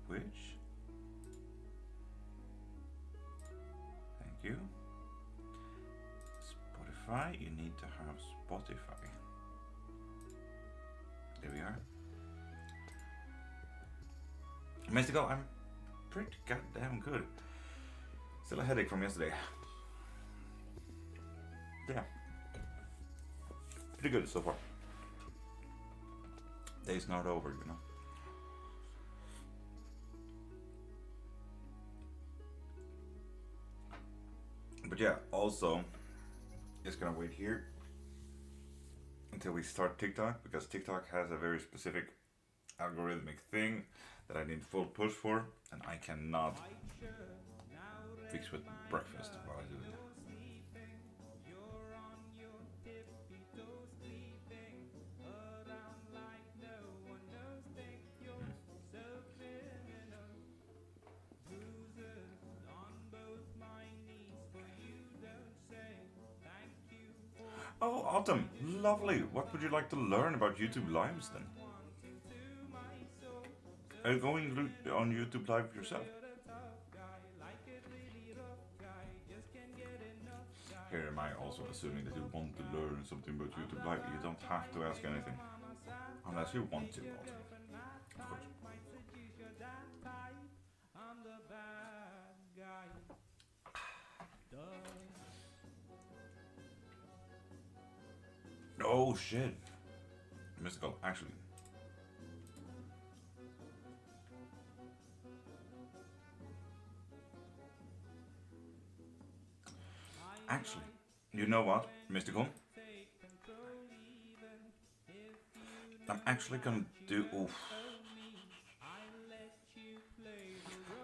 Which? Thank you. Spotify, you need to have Spotify. There we are. Mystical, I'm pretty goddamn good. Still a headache from yesterday. Yeah. Pretty good so far. Day's not over, you know. But yeah, also, just gonna wait here until we start TikTok, because TikTok has a very specific algorithmic thing that I need full push for, and I cannot fix with breakfast while I do it. Oh, Autumn, lovely. What would you like to learn about YouTube Lives then? Are you going on YouTube Live yourself? Here am I also assuming that you want to learn something about YouTube Live. You don't have to ask anything. Unless you want to, Autumn. Of course. Oh shit. Mystical, actually. Actually, you know what, Mystical? I'm actually gonna do. Oof.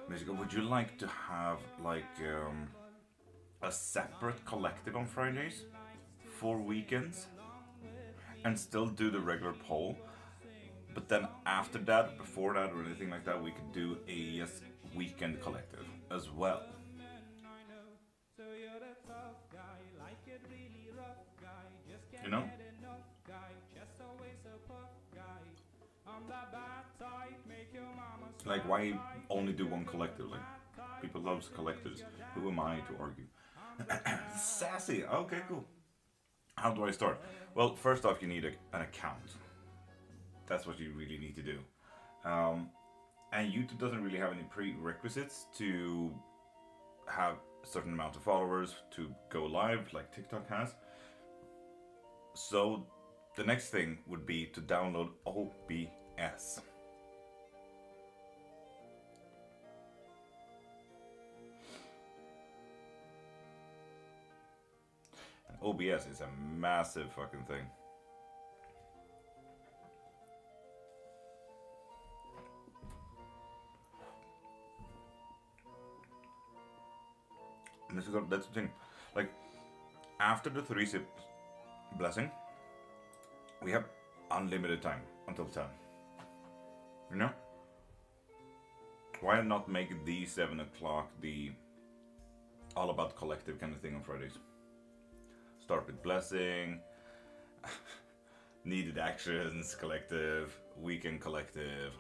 Mystical, would you like to have like a separate collective on Fridays for weekends and still do the regular poll? But then after that, before that, or anything like that, we could do a yes weekend collective as well. You know? Like, why only do one collective? Like, people love collectors. Who am I to argue? Sassy. Okay, cool. How do I start? Well, first off, you need an account. That's what you really need to do. And YouTube doesn't really have any prerequisites to have a certain amount of followers to go live like TikTok has. So the next thing would be to download OBS. And OBS is a massive fucking thing. And that's the thing. Like, after the 3-sip blessing, we have unlimited time until 10. You know? Why not make the 7 o'clock the all about collective kind of thing on Fridays? Start with blessing, needed actions, collective, weekend collective,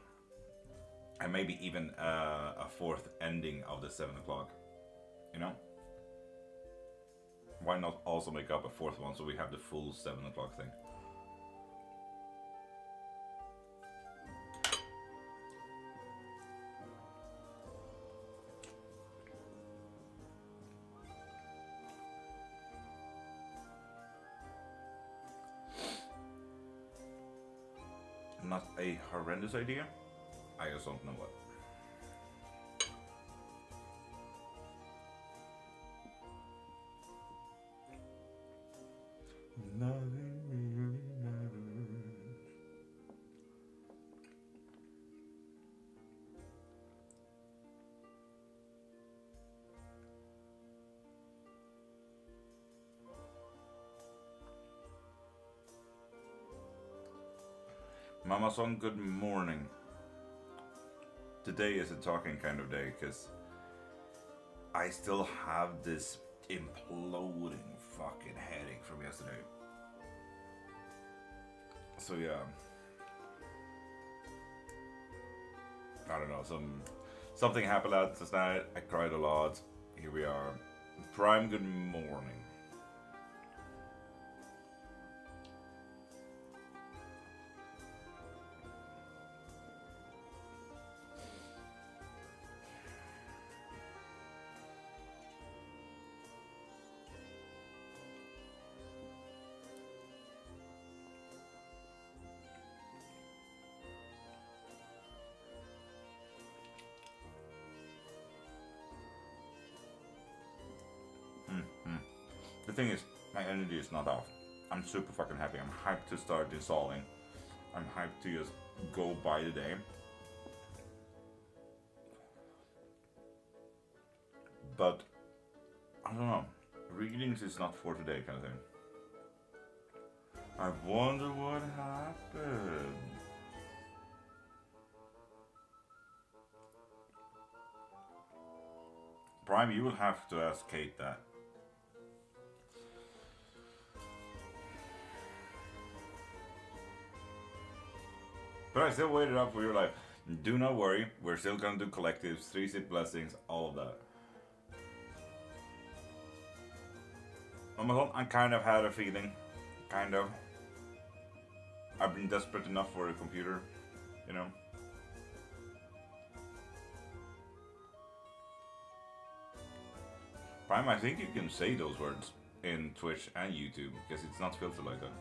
and maybe even a fourth ending of the 7 o'clock. You know? Why not also make up a fourth one so we have the full 7 o'clock thing? Not a horrendous idea. I just don't know what. Nothing really matters. Mama Son, good morning. Today is a talking kind of day because I still have this imploding fucking headache from yesterday. So yeah, I don't know, something happened last night. I cried a lot. Here we are. Prime, good morning. The thing is, my energy is not off. I'm super fucking happy. I'm hyped to start installing. I'm hyped to just go by the day. But, I don't know. Readings is not for today kind of thing. I wonder what happened. Prime, you will have to ask Kate that. But I still waited up for your life. Do not worry, we're still gonna do collectives, 3 sit blessings, all of that. I kind of had a feeling. Kind of. I've been desperate enough for a computer, you know. Prime, I think you can say those words in Twitch and YouTube, because it's not filtered like that.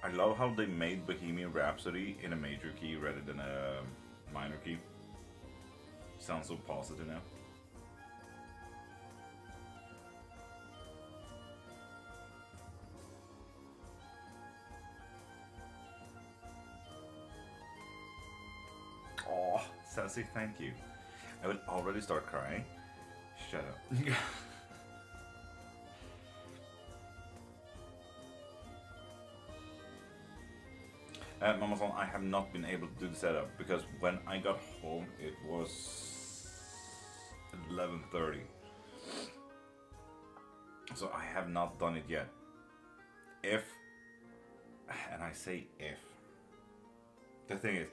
I love how they made Bohemian Rhapsody in a major key rather than a minor key. Sounds so positive now. Oh, Sassy, thank you. I will already start crying. Shut up. Mama-san, I have not been able to do the setup because when I got home it was 11:30. So I have not done it yet. If, and I say if, the thing is,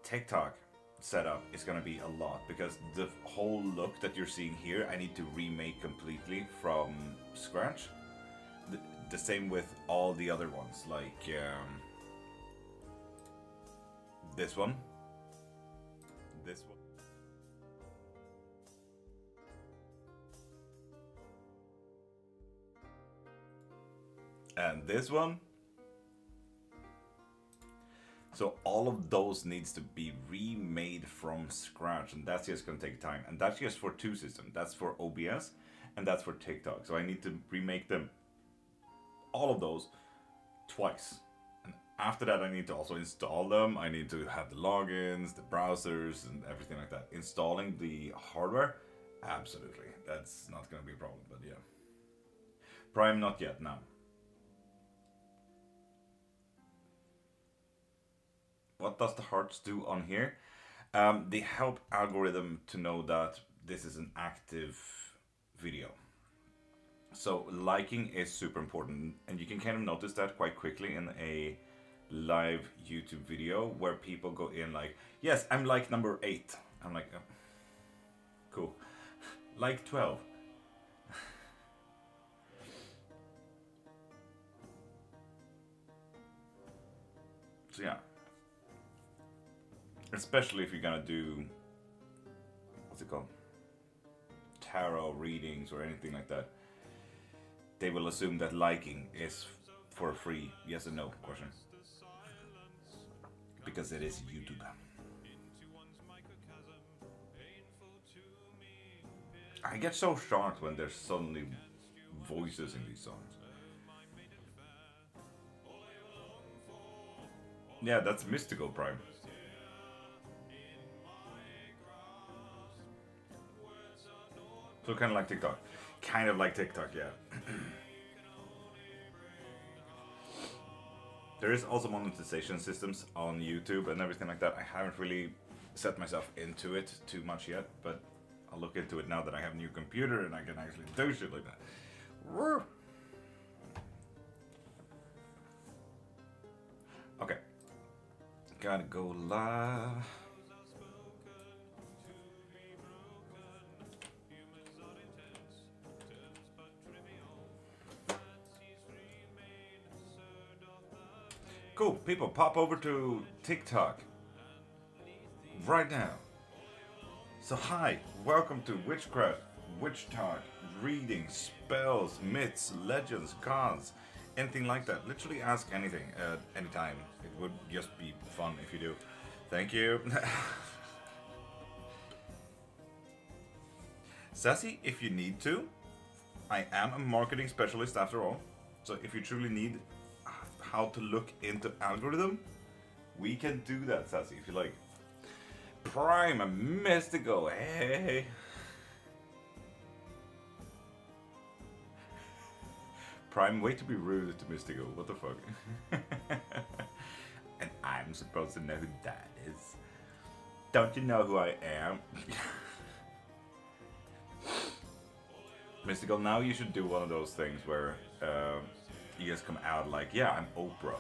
TikTok setup is gonna be a lot because the whole look that you're seeing here I need to remake completely from scratch. The same with all the other ones, like this one, this one, and this one. So all of those needs to be remade from scratch, and that's just gonna take time. And that's just for 2 systems. That's for OBS and that's for TikTok. So I need to remake them, all of those, twice. And after that I need to also install them. I need to have the logins, the browsers, and everything like that. Installing the hardware, absolutely. That's not gonna be a problem, but yeah. Prime, not yet, no. What does the hearts do on here? They help algorithm to know that this is an active video. So liking is super important, and you can kind of notice that quite quickly in a live YouTube video where people go in like, yes, I'm like number 8. I'm like, oh, cool. Like 12. So yeah. Especially if you're gonna do, what's it called? Tarot readings or anything like that. They will assume that liking is for free, yes or no question. Because it is YouTube. I get so shocked when there's suddenly voices in these songs. Yeah, that's Mystical Prime. So kind of like TikTok. Kind of like TikTok, yeah. There is also monetization systems on YouTube and everything like that. I haven't really set myself into it too much yet, but I'll look into it now that I have a new computer and I can actually do shit like that. Okay. Gotta go live. Cool, people, pop over to TikTok right now. So hi, welcome to Witchcraft, Witch Talk, reading, spells, myths, legends, gods, anything like that. Literally ask anything at any time. It would just be fun if you do. Thank you. Sassy, if you need to. I am a marketing specialist after all. So if you truly need how to look into algorithm, we can do that, Sassy, if you like. Prime and mystical, hey. Prime, way to be rude to mystical, what the fuck? And I'm supposed to know who that is. Don't you know who I am? Mystical, now you should do one of those things where you just come out like, yeah, I'm Oprah.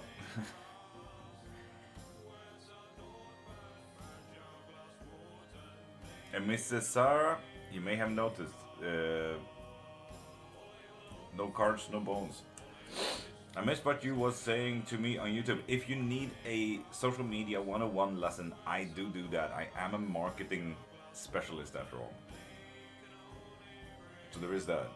And Mrs. Sarah, you may have noticed, no cards, no bones. I missed what you was saying to me on YouTube. If you need a social media 101 lesson, I do that. I am a marketing specialist after all. So there is that.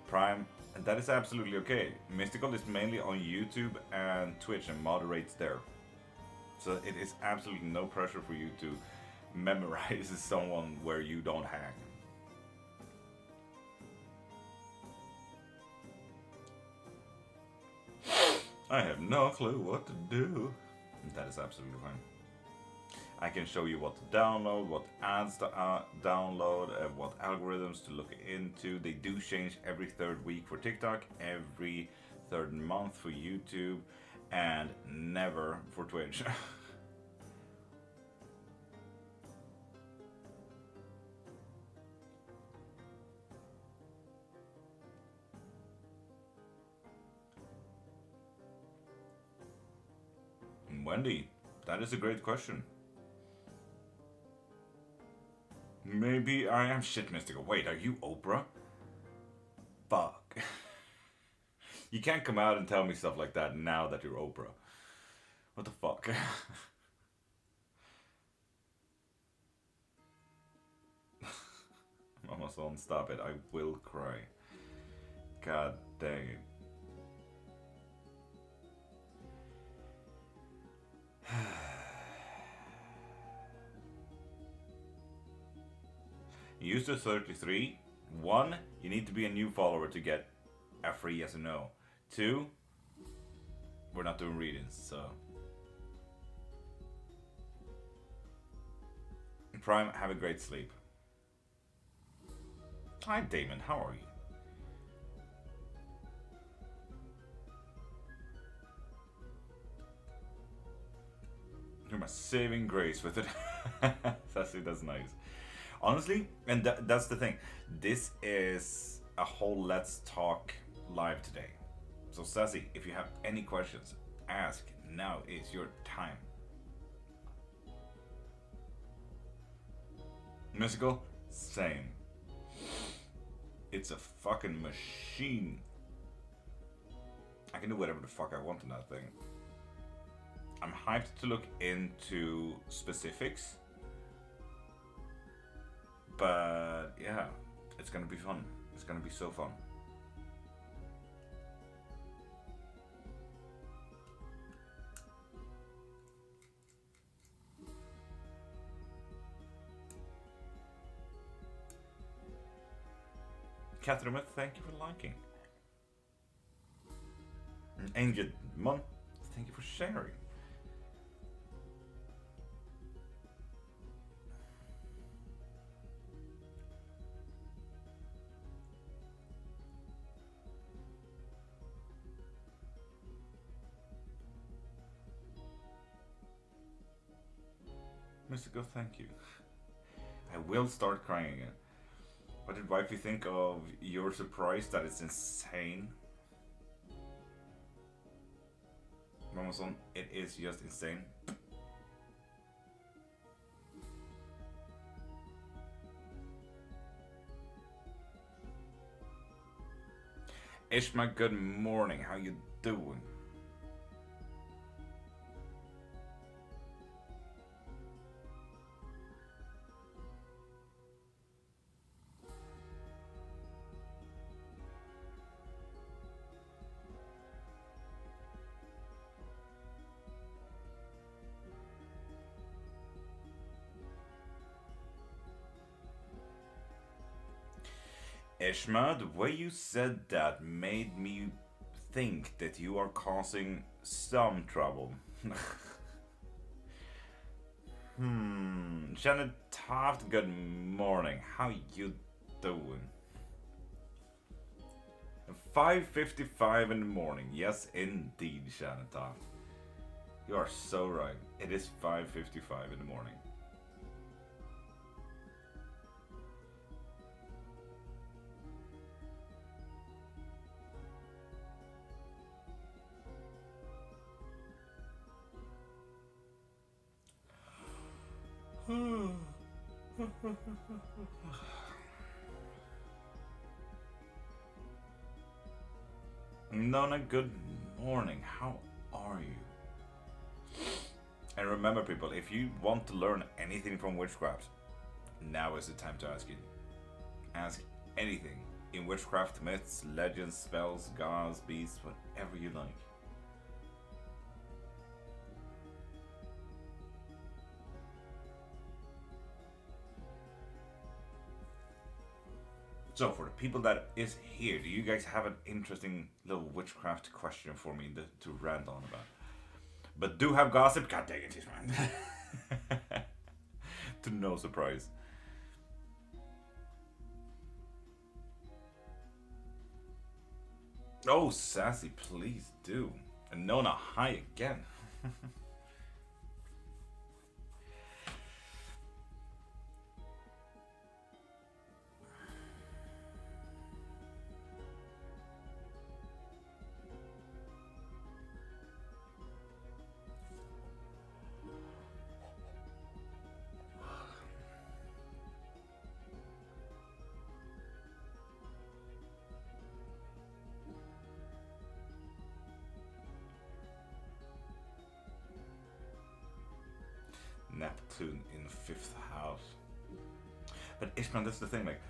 Prime, and that is absolutely okay. Mystical is mainly on YouTube and Twitch and moderates there. So it is absolutely no pressure for you to memorize someone where you don't hang. I have no clue what to do. That is absolutely fine. I can show you what to download, what ads to download, what algorithms to look into. They do change every third week for TikTok, every third month for YouTube, and never for Twitch. Wendy, that is a great question. Maybe I am shit mystical. Wait, are you Oprah? Fuck. You can't come out and tell me stuff like that now that you're Oprah. What the fuck? Mama son, stop it. I will cry. God dang it. User 33. 1. You need to be a new follower to get a free yes or no. 2. We're not doing readings, so. Prime, have a great sleep. Hi Damon, how are you? You're my saving grace with it. That's nice. Honestly, and that's the thing. This is a whole Let's Talk live today. So Sassy, if you have any questions, ask. Now is your time. Mystical, same. It's a fucking machine. I can do whatever the fuck I want in that thing. I'm hyped to look into specifics. But yeah, it's gonna be fun. It's gonna be so fun. Catherine, thank you for liking. Angel Mon, thank you for sharing. Mystical, thank you. I will start crying again. What did wifey think of your surprise that it's insane? Mamason, it is just insane. Ishma, good morning. How you doing? Ishma, the way you said that made me think that you are causing some trouble. Janet Taft, good morning. How you doing? 5:55 in the morning. Yes, indeed, Janet Taft. You are so right. It is 5:55 in the morning. Nona, good morning. How are you? And remember, people, if you want to learn anything from witchcraft, now is the time to ask it. Ask anything in witchcraft, myths, legends, spells, gods, beasts, whatever you like. So, for the people that is here, do you guys have an interesting little witchcraft question for me to rant on about? But do have gossip? God dang it, he's right. To no surprise. Oh, Sassy, please do. And Nona, hi again. Neptune in 5th house. But Ishmael, that's the thing, like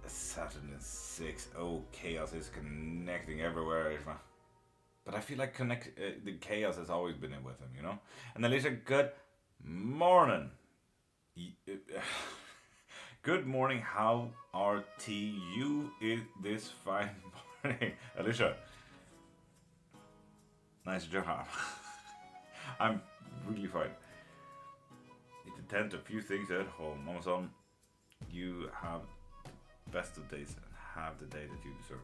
Saturn in 6. Oh, chaos is connecting everywhere, Ishmael. But I feel like the chaos has always been in with him, you know? And Alicia, good morning. Good morning, how are you this fine morning? Alicia, nice job. I'm really fine. Need to tend to a few things at home. Mama son, you have the best of days and have the day that you deserve.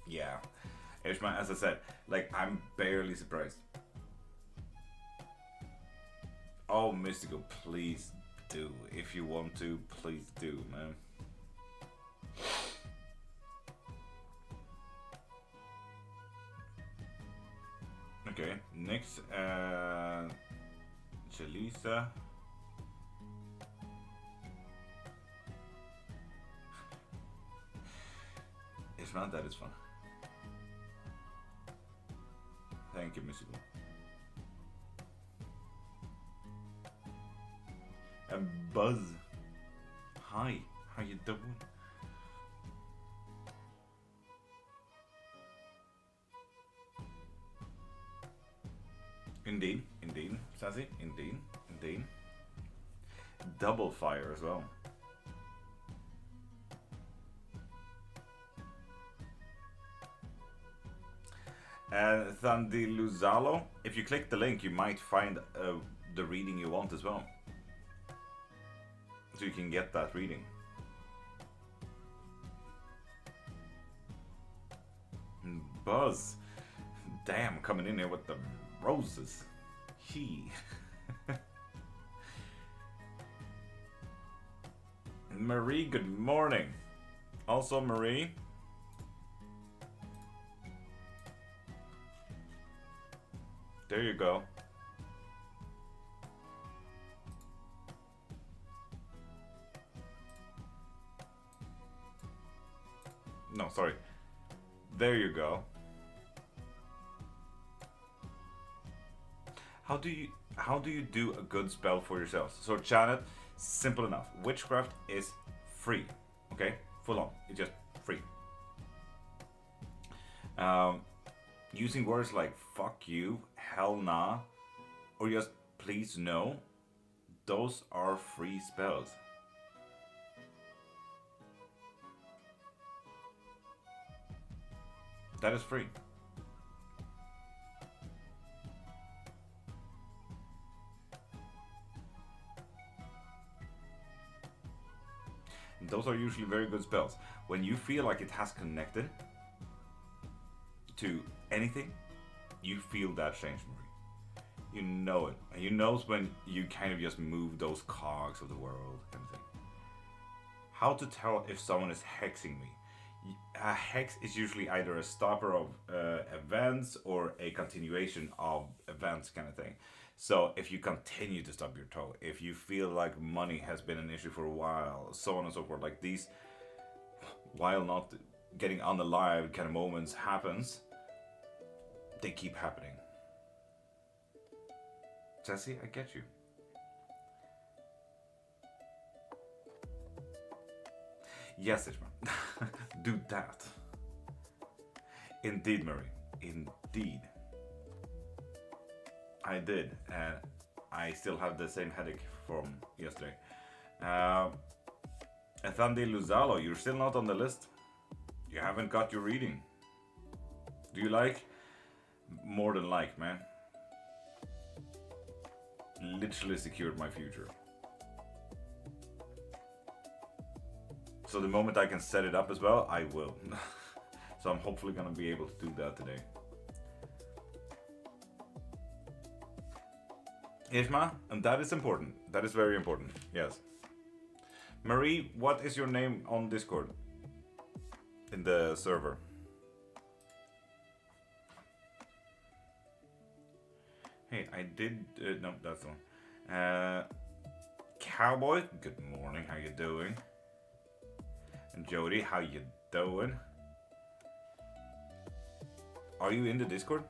Yeah, Ishma, as I said, like, I'm barely surprised. Oh, Mystical, please do. If you want to, please do, man. Okay, next, Chalisa. It's not that, it's fun. Thank you, Mystical. And Buzz. Hi, how you doing? Indeed, indeed, Sassy, indeed, indeed. Double fire as well. And Thandiluzalo, if you click the link, you might find the reading you want as well. So you can get that reading. Buzz. Damn, coming in here with the roses. He. Marie, good morning. Also, Marie. There you go. No, sorry. There you go. How do you do a good spell for yourselves? So Janet, simple enough. Witchcraft is free. Okay? Full on. It's just free. Using words like fuck you, hell nah, or just please no, those are free spells. That is free. Those are usually very good spells. When you feel like it has connected to anything, you feel that change, Marie. You know it. And you know when you kind of just move those cogs of the world kind of thing. How to tell if someone is hexing me? A hex is usually either a stopper of events or a continuation of events kind of thing. So if you continue to stub your toe, if you feel like money has been an issue for a while, so on and so forth, like these, while not getting unalive kind of moments happens, they keep happening. Jesse, I get you. Yes, Ishma. Do that. Indeed, Marie. Indeed. I did, and I still have the same headache from yesterday. Athandi Luzalo, you're still not on the list. You haven't got your reading. Do you like? More than like, man. Literally secured my future. So the moment I can set it up as well, I will. So I'm hopefully gonna be able to do that today. Ishma, and that is important. That is very important. Yes. Marie, what is your name on Discord? In the server. Hey, I did. No, that's the one. Cowboy, good morning. How you doing? And Jody, how you doing? Are you in the Discord?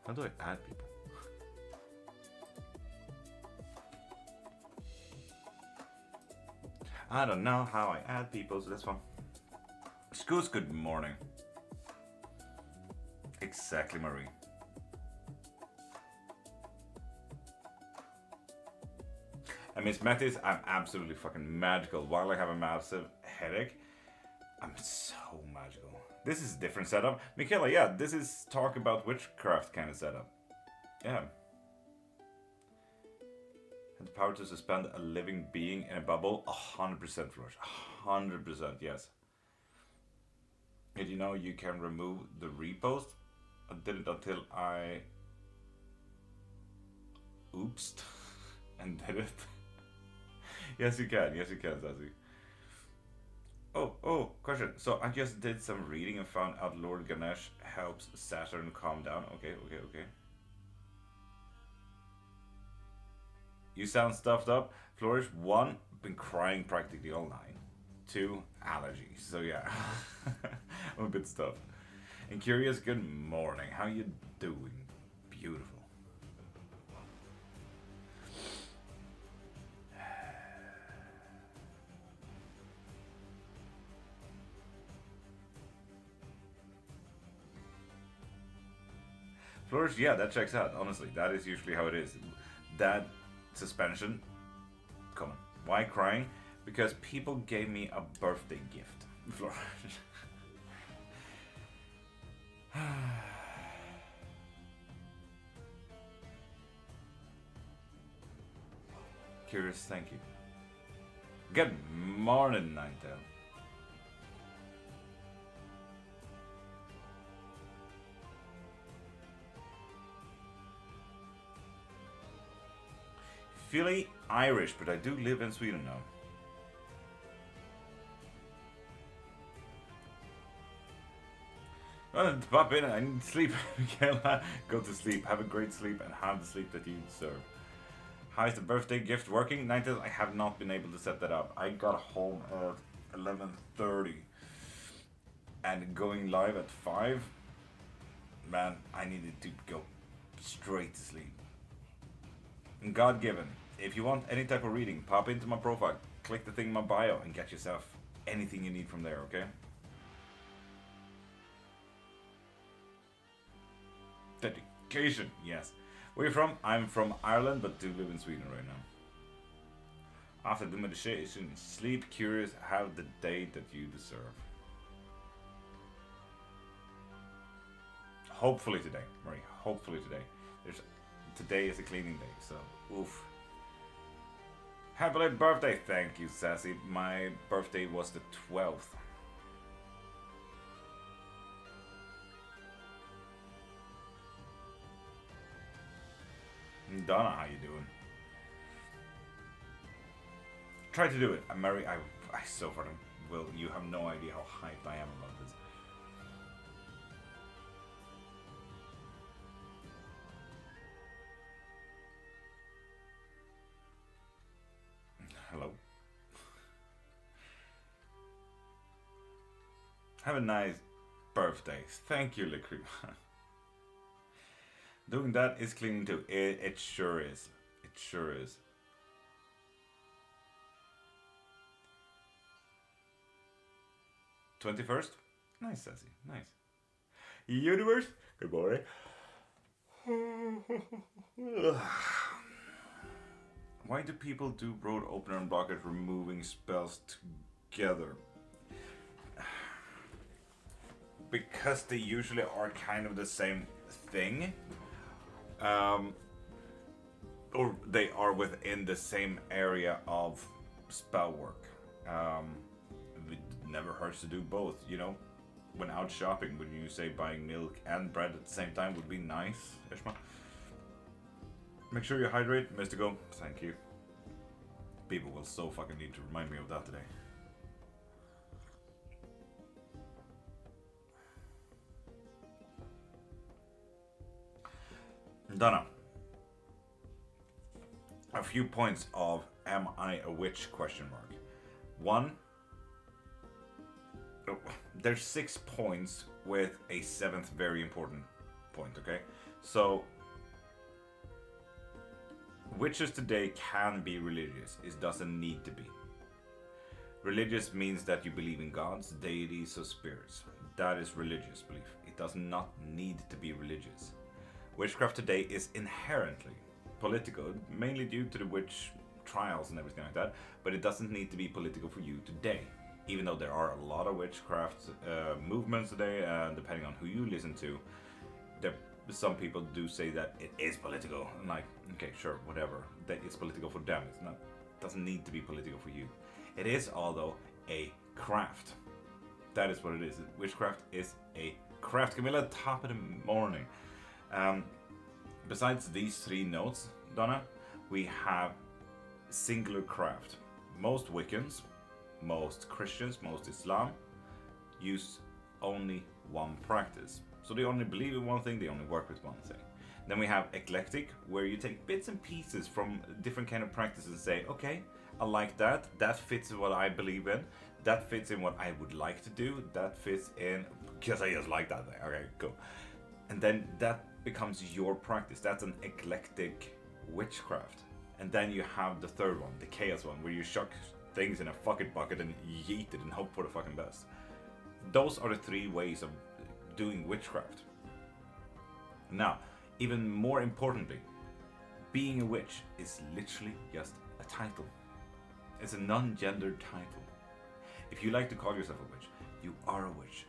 How do I add people? I don't know how I add people, so that's fine. Scoos, good morning. Exactly, Marie. And Miss Mattis, I'm absolutely fucking magical. While I have a massive headache, I'm so magical. This is a different setup. Michaela, yeah, this is talk about witchcraft kind of setup. Yeah. And the power to suspend a living being in a bubble, 100% Rush. 100%, yes. Did you know you can remove the repost? I did it until I oopsed and did it. Yes, you can, Sassy. Oh, question. So I just did some reading and found out Lord Ganesh helps Saturn calm down. Okay. You sound stuffed up. Flourish, 1, been crying practically all night. 2, allergies. So yeah, I'm a bit stuffed. And Curious, good morning. How you doing? Beautiful. Flourish, yeah, that checks out. Honestly, that is usually how it is. that suspension, come on. Why crying? Because people gave me a birthday gift. Curious, thank you. Good morning, Ninetale. Fully Irish, but I do live in Sweden now. Well, pop in, I need sleep. Michaela, go to sleep. Have a great sleep and have the sleep that you deserve. How is the birthday gift working? Ninetale, I have not been able to set that up. I got home at 11:30 and going live at 5. Man, I needed to go straight to sleep. God given. If you want any type of reading, pop into my profile, click the thing in my bio, and get yourself anything you need from there, okay? Dedication, yes. Where are you from? I'm from Ireland, but do live in Sweden right now. After the meditation, sleep, curious, have the day that you deserve. Hopefully today, Marie. Hopefully today. Today is a cleaning day, so oof. Happy late birthday, thank you, Sassy. My birthday was the 12th. Donna, how you doing? Try to do it. Mary, I so far will. You have no idea how hyped I am about this. Hello. Have a nice birthday. Thank you, Licream. Doing that is cleaning too. It sure is. It sure is. '21st? Nice, Sassy. Nice. Universe? Good morning. Why do people do road opener and blockers removing spells together? Because they usually are kind of the same thing. Or they are within the same area of spell work. It never hurts to do both, you know? When out shopping, when you say buying milk and bread at the same time would be nice, Ishma. Make sure you hydrate, Mr. Go. Thank you. People will so fucking need to remind me of that today. Donna. A few points of am I a witch question mark. One, there's 6 points with a 7th very important point, okay? So witches today can be religious. It doesn't need to be. Religious means that you believe in gods, deities, or spirits. That is religious belief. It does not need to be religious. Witchcraft today is inherently political, mainly due to the witch trials and everything like that, but it doesn't need to be political for you today. Even though there are a lot of witchcraft movements today, depending on who you listen to, some people do say that it is political. I'm like, okay, sure, whatever. That it's political for them. It's not. It doesn't need to be political for you. It is, although, a craft. That is what it is. Witchcraft is a craft. Camilla, top of the morning. Besides these 3 notes, Donna, we have singular craft. Most Wiccans, most Christians, most Islam use only one practice. So they only believe in one thing, they only work with one thing. Then we have eclectic, where you take bits and pieces from different kind of practices and say, okay, I like that, that fits in what I believe in, that fits in what I would like to do, that fits in, because I just like that thing, okay, cool. And then that becomes your practice. That's an eclectic witchcraft. And then you have the third one, the chaos one, where you chuck things in a fucking bucket and yeet it and hope for the fucking best. Those are the 3 ways of doing witchcraft. Now, even more importantly, being a witch is literally just a title. It's a non-gendered title. If you like to call yourself a witch, you are a witch.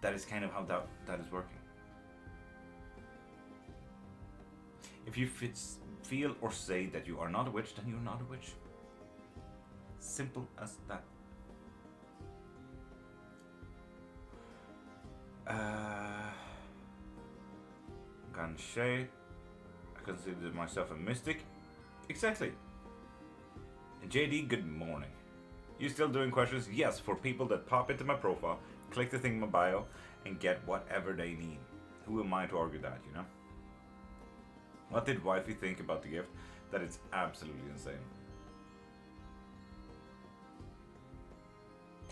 That is kind of how that is working. If you feel or say that you are not a witch, then you're not a witch. Simple as that. Ganshay, I consider myself a mystic. Exactly. JD, good morning. You still doing questions? Yes, for people that pop into my profile, click the thing in my bio, and get whatever they need. Who am I to argue that, you know? What did wifey think about the gift? That it's absolutely insane.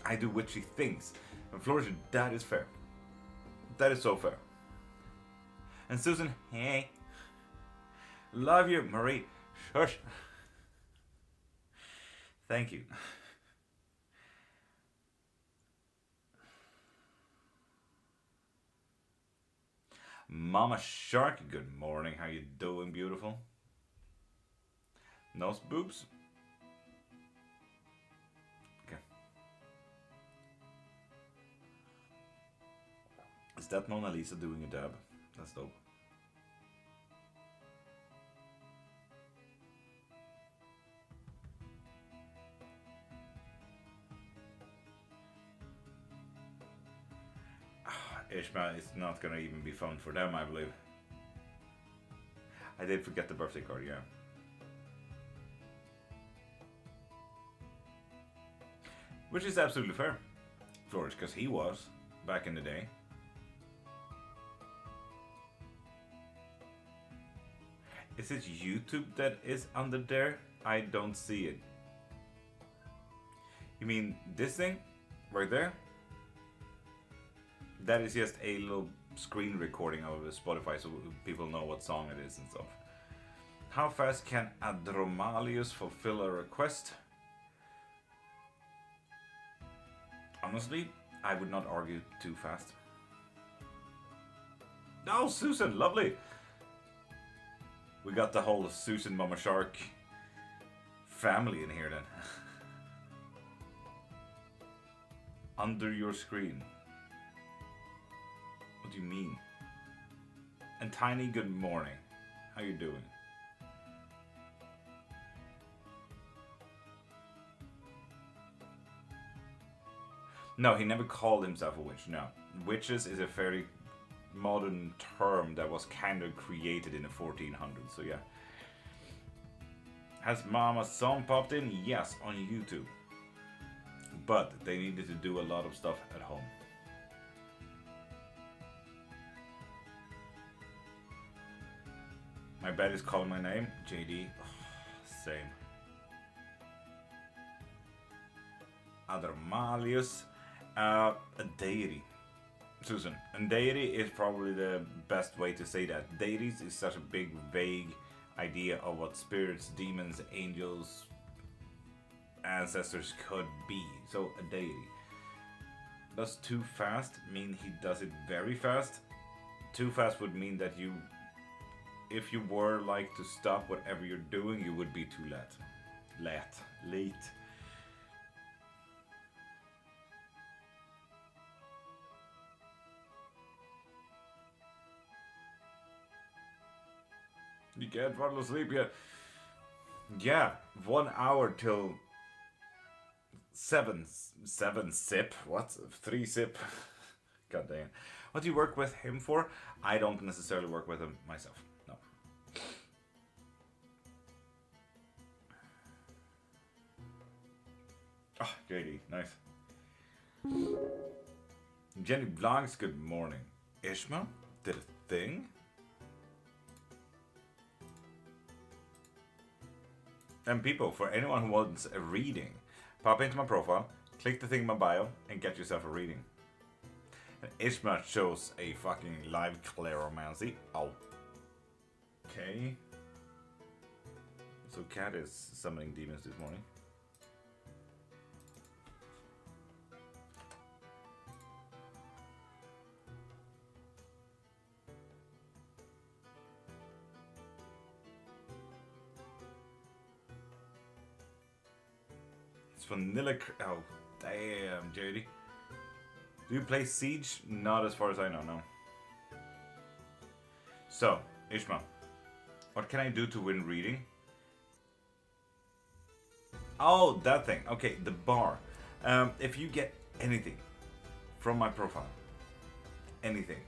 I do witchy things. And Flourish, that is fair. That is so fair. And Susan, hey. Love you, Marie. Shush. Thank you. Mama Shark, good morning. How you doing, beautiful? Nose boobs? Okay. Is that Mona Lisa doing a dab? That's dope. Ishmael is not gonna even be fun for them, I believe. I did forget the birthday card, yeah. Which is absolutely fair, Flourish, because he was back in the day. Is it YouTube that is under there? I don't see it. You mean this thing? Right there? That is just a little screen recording of Spotify so people know what song it is and stuff. How fast can Adromalius fulfill a request? Honestly, I would not argue too fast. Oh, Susan, lovely! We got the whole Susan Mama Shark family in here then. Under your screen. What do you mean? And Tiny, good morning. How you doing? No, he never called himself a witch, no. Witches is a very modern term that was kind of created in the 1400s, so yeah. Has Mama's song popped in? Yes, on YouTube. But they needed to do a lot of stuff at home. My bed is calling my name. JD. Oh, same. Adromalius. A deity. Susan. And deity is probably the best way to say that. Deities is such a big, vague idea of what spirits, demons, angels, ancestors could be. So, a deity. Does too fast mean he does it very fast? Too fast would mean that you... If you were like to stop whatever you're doing, you would be too late. Late. You can't fall asleep yet. Yeah, 1 hour till 7 sip. What? 3 sip. God damn. What do you work with him for? I don't necessarily work with him myself. No. Oh, JD, nice. Jenny Vlogs, good morning. Ishmael did a thing. And people, for anyone who wants a reading, pop into my profile, click the thing in my bio, and get yourself a reading. And Ishmael shows a fucking live cleromancy. Oh. Okay. So Cat is summoning demons this morning. It's vanilla. Oh, damn, JD. Do you play Siege? Not as far as I know, no. So, Ishma, what can I do to win reading? Oh, that thing. Okay, the bar. If you get anything from my profile, anything,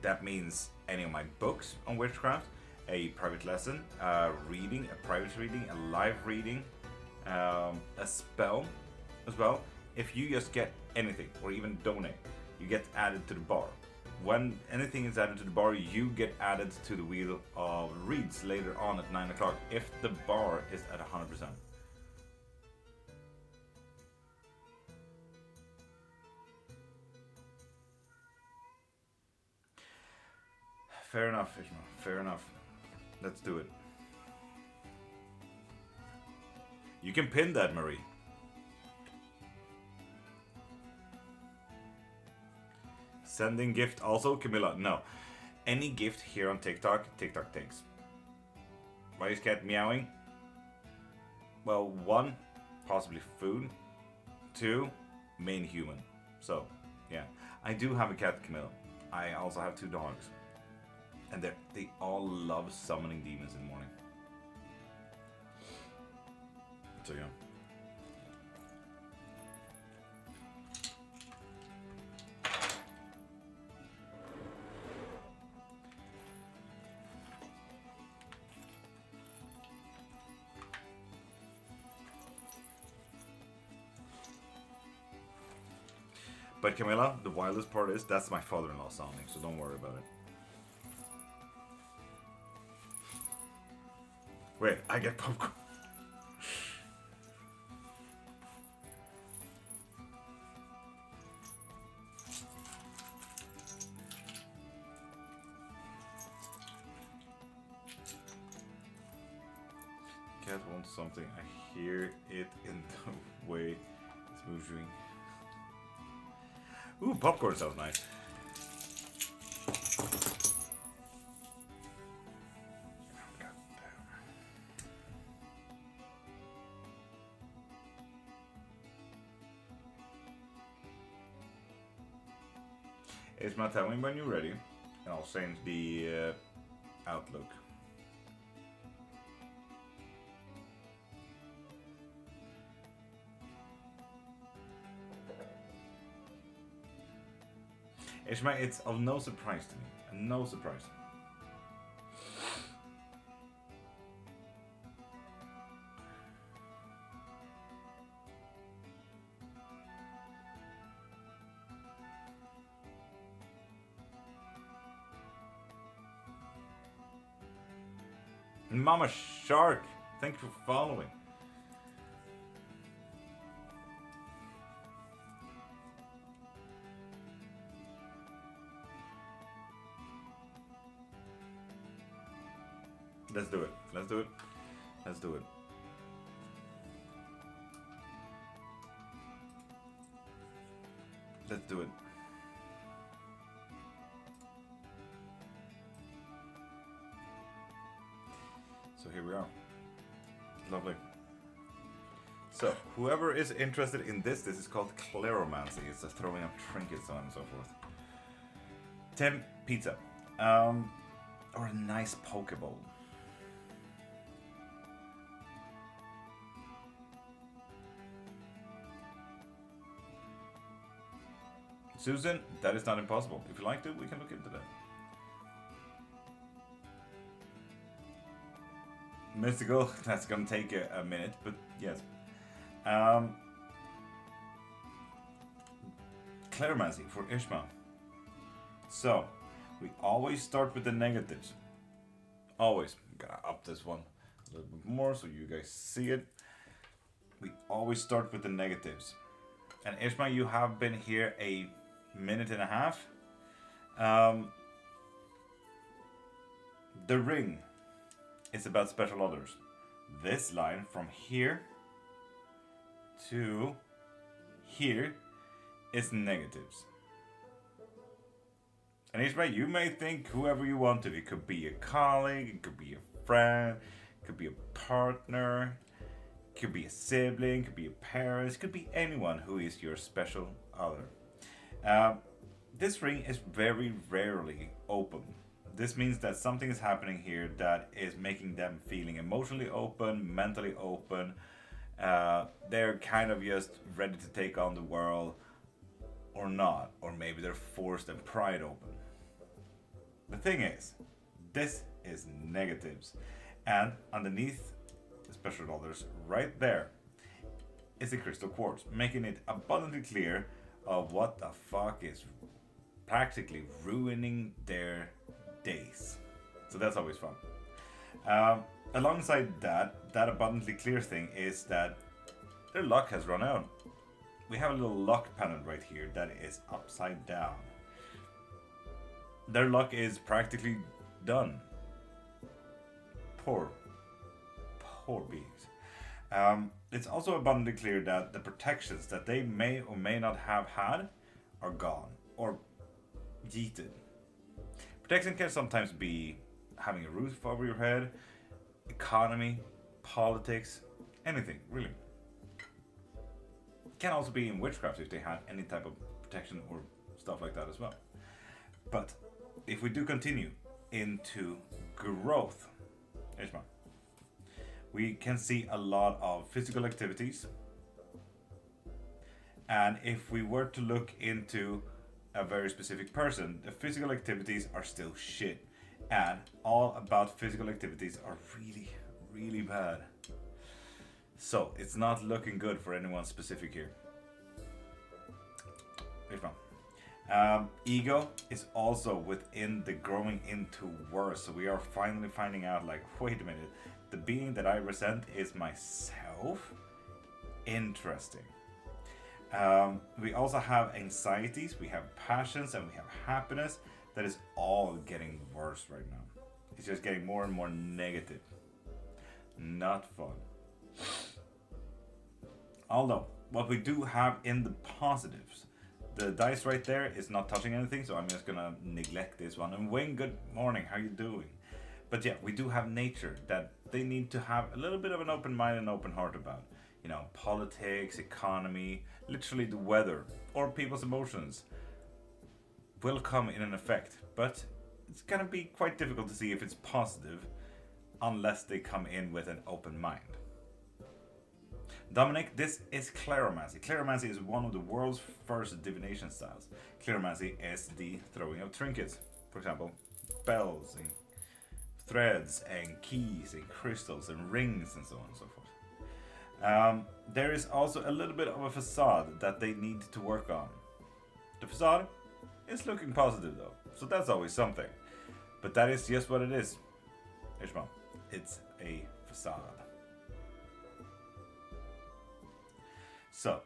that means any of my books on witchcraft, a private lesson, a reading, a private reading, a live reading, a spell as well. If you just get anything or even donate, you get added to the bar. When anything is added to the bar, you get added to the wheel of reads later on at 9 o'clock if the bar is at 100%. Fair enough, Ishmael. Fair enough. Let's do it. You can pin that, Marie. Sending gift also, Camilla. No. Any gift here on TikTok, TikTok takes. Why is cat meowing? Well, 1, possibly food. 2, main human. So, yeah. I do have a cat, Camilla. I also have 2 dogs. And they all love summoning demons in the morning. So, yeah. But Camilla, the wildest part is that's my father-in-law sounding, so don't worry about it. Wait, I get popcorn. Cat wants something. I hear it in the way it's moving. Ooh, popcorn sounds nice. Isma, tell me when you're ready, and I'll change the outlook. Ishmael, it's of no surprise to me. No surprise. Mama Shark, thank you for following. Let's do it. Let's do it. Let's do it. Let's do it. So here we are. Lovely. So whoever is interested in this is called Cleromancy. It's just throwing up trinkets on and so forth. 10 pizza. Or a nice Pokeball. Susan, that is not impossible. If you like to, we can look into that. Mystical, that's gonna take a minute, but yes. Cleromancy for Ishmael. So, we always start with the negatives. Always. Gotta up this one a little bit more so you guys see it. We always start with the negatives. And Ishmael, you have been here a minute and a half. The ring is about special others. This line from here to here is negatives. And Ishmael, you may think whoever you want to. It could be a colleague, it could be a friend, it could be a partner, it Could be a sibling, could be a parent, could be anyone who is your special other. This ring is very rarely open. This means that something is happening here that is making them feeling emotionally open, mentally open. They're kind of just ready to take on the world or not, or maybe they're forced and pried open. The thing is, this is negatives, and underneath the special dollars, right there, is the crystal quartz, making it abundantly clear of what the fuck is practically ruining their days. So that's always fun. Alongside that abundantly clear thing is that their luck has run out. We have a little luck pendant right here that is upside down. Their luck is practically done. Poor beings. It's also abundantly clear that the protections that they may or may not have had are gone or yeeted. Protection can sometimes be having a roof over your head, economy, politics, anything, really. It can also be in witchcraft if they had any type of protection or stuff like that as well. But if we do continue into growth, Ishma, we can see a lot of physical activities. And if we were to look into a very specific person, the physical activities are still shit. And all about physical activities are really, really bad. So it's not looking good for anyone specific here. Ego is also within the growing into worse. So we are finally finding out, like, wait a minute, the being that I resent is myself? Interesting. We also have anxieties, we have passions, and we have happiness. That is all getting worse right now. It's just getting more and more negative. Not fun. Although, what we do have in the positives, the dice right there is not touching anything, so I'm just gonna neglect this one. And Wayne, good morning, how you doing? But yeah, we do have nature that they need to have a little bit of an open mind and open heart about. You know, politics, economy, literally the weather, or people's emotions will come in an effect, but it's gonna be quite difficult to see if it's positive unless they come in with an open mind. Dominic, this is Cleromancy. Cleromancy is one of the world's first divination styles. Cleromancy is the throwing of trinkets. For example, bells and threads and keys and crystals and rings and so on and so forth. There is also a little bit of a facade that they need to work on. The facade is looking positive though, so that's always something. But that is just what it is. Ishmael, it's a facade. So,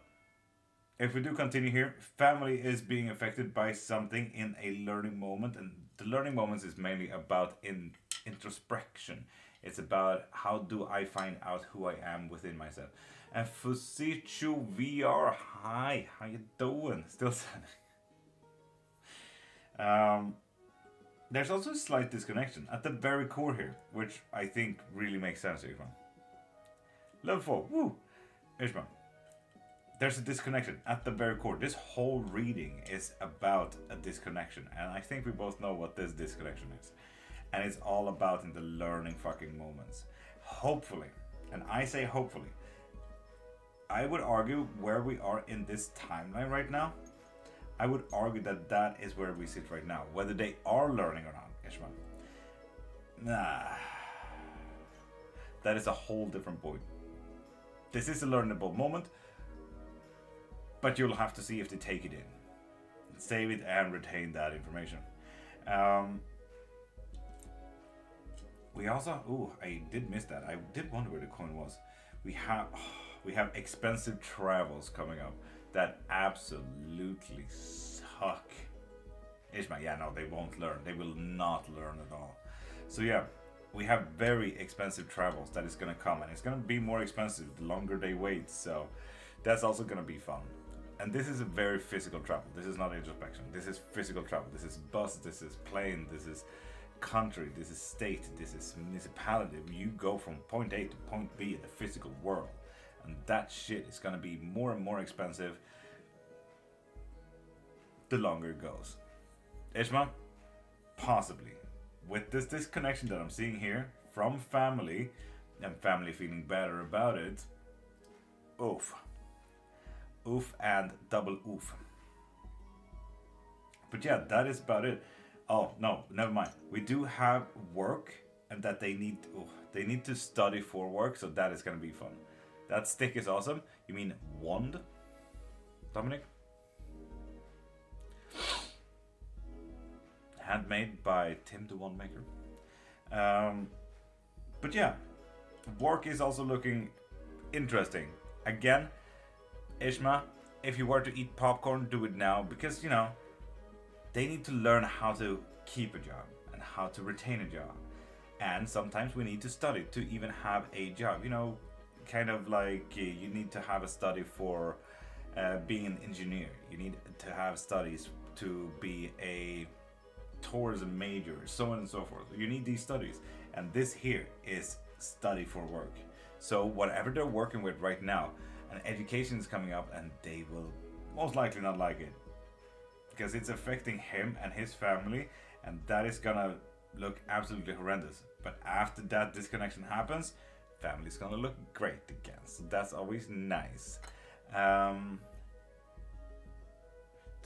if we do continue here, family is being affected by something in a learning moment, and the learning moments is mainly about introspection. It's about how do I find out who I am within myself. And Fusichu VR, hi, how you doing? Still there's also a slight disconnection at the very core here, which I think really makes sense, Ishmael. Level 4, woo! Ishmael. There's a disconnection at the very core. This whole reading is about a disconnection, and I think we both know what this disconnection is. And it's all about in the learning fucking moments. Hopefully, and I say hopefully, I would argue where we are in this timeline right now, I would argue that that is where we sit right now. Whether they are learning or not, Ishmael. Nah. That is a whole different point. This is a learnable moment, but you'll have to see if they take it in. Save it and retain that information. We also, I did miss that. I did wonder where the coin was. We have expensive travels coming up that absolutely suck. Ishmael, yeah, no, they won't learn. They will not learn at all. So yeah, we have very expensive travels that is gonna come, and it's gonna be more expensive the longer they wait. So that's also gonna be fun. And this is a very physical travel. This is not introspection. This is physical travel. This is bus, this is plane, this is country, this is state, this is municipality. You go from point A to point B in the physical world. And that shit is gonna be more and more expensive the longer it goes. Ishma, possibly. With this disconnection that I'm seeing here from family, and family feeling better about it, oof. Oof and double oof. But yeah, that is about it. Oh, no, never mind. We do have work, and that they need to study for work, so that is going to be fun. That stick is awesome. You mean wand, Dominic? Handmade by Tim the Wand Maker. But yeah, work is also looking interesting. Again, Ishma, if you were to eat popcorn, do it now, because, you know, they need to learn how to keep a job and how to retain a job. And sometimes we need to study to even have a job. You know, kind of like you need to have a study for being an engineer. You need to have studies to be a tourism major, so on and so forth. You need these studies. And this here is study for work. So whatever they're working with right now, an education is coming up, and they will most likely not like it. Because it's affecting him and his family, and that is gonna look absolutely horrendous. But after that disconnection happens, family's gonna look great again. So that's always nice. To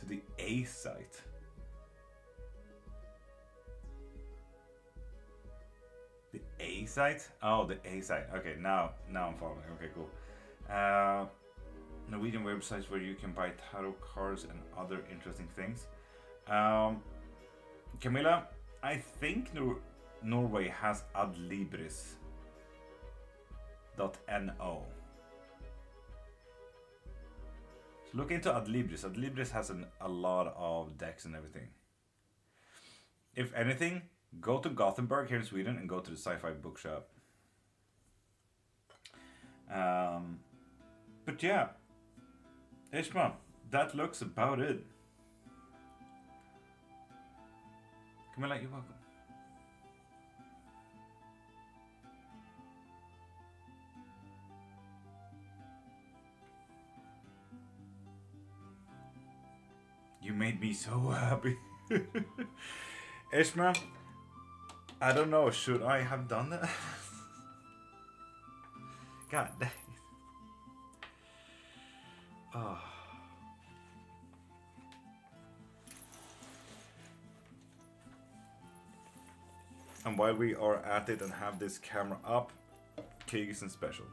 the A site. The A site? Oh, the A site. Okay, now I'm following. Okay, cool. Norwegian websites where you can buy tarot cards and other interesting things. Camilla, I think Norway has adlibris.no. So look into Adlibris. Adlibris has a lot of decks and everything. If anything, go to Gothenburg here in Sweden and go to the sci-fi bookshop. But yeah, Ishma, that looks about it. Camilla, you're welcome. You made me so happy. Ishma, I don't know, should I have done that? God dang it. Oh. And while we are at it and have this camera up, cake isn't special.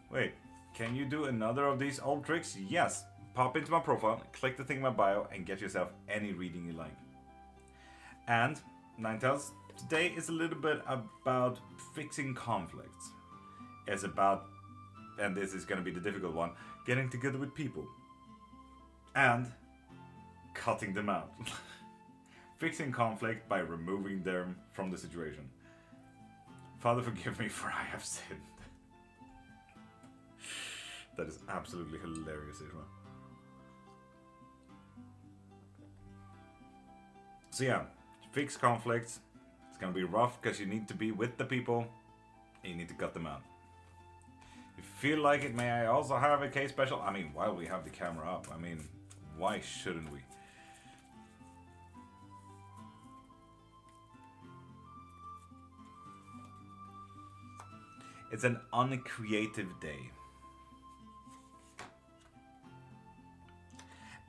Wait, can you do another of these old tricks? Yes. Pop into my profile, click the thing in my bio, and get yourself any reading you like. And Nine Tails, today is a little bit about fixing conflicts. It's about, and this is going to be the difficult one, getting together with people. And cutting them out. Fixing conflict by removing them from the situation. Father, forgive me, for I have sinned. That is absolutely hilarious, Ishma. So yeah, fix conflicts. It's gonna be rough because you need to be with the people and you need to cut them out. If you feel like it, may I also have a case special? I mean, while we have the camera up, I mean, why shouldn't we? It's an uncreative day.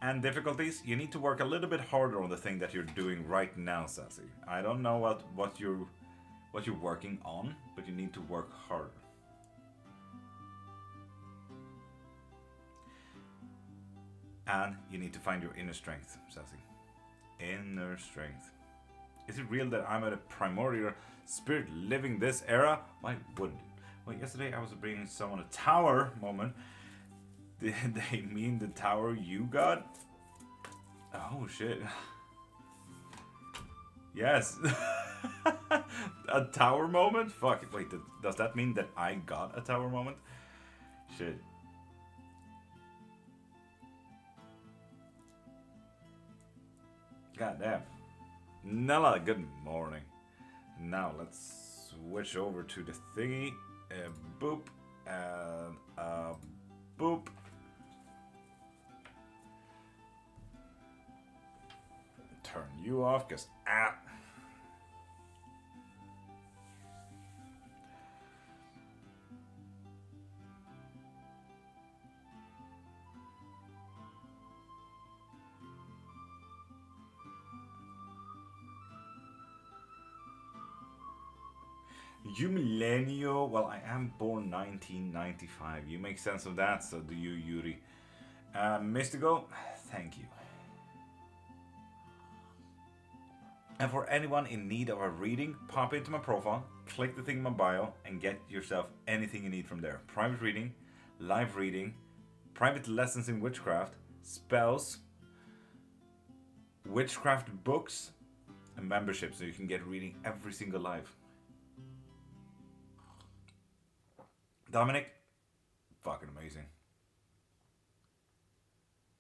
And difficulties, you need to work a little bit harder on the thing that you're doing right now, Sassy. I don't know what you're working on, but you need to work harder. And you need to find your inner strength, Sassy. Inner strength. Is it real that I'm a primordial spirit living this era? Why wouldn't it? Well, yesterday I was bringing someone a tower moment. Did they mean the tower you got? Oh shit. Yes. A tower moment? Fuck. Wait, does that mean that I got a tower moment? Shit. God damn. Nella, good morning. Now let's switch over to the thingy. Boop. And boop. Turn you off, because you millennial. Well, I am born 1995. You make sense of that, so do you, Yuri. Mystical, thank you. And for anyone in need of a reading, pop into my profile, click the thing in my bio, and get yourself anything you need from there. Private reading, live reading, private lessons in witchcraft, spells, witchcraft books, and membership, so you can get reading every single live. Dominic, fucking amazing.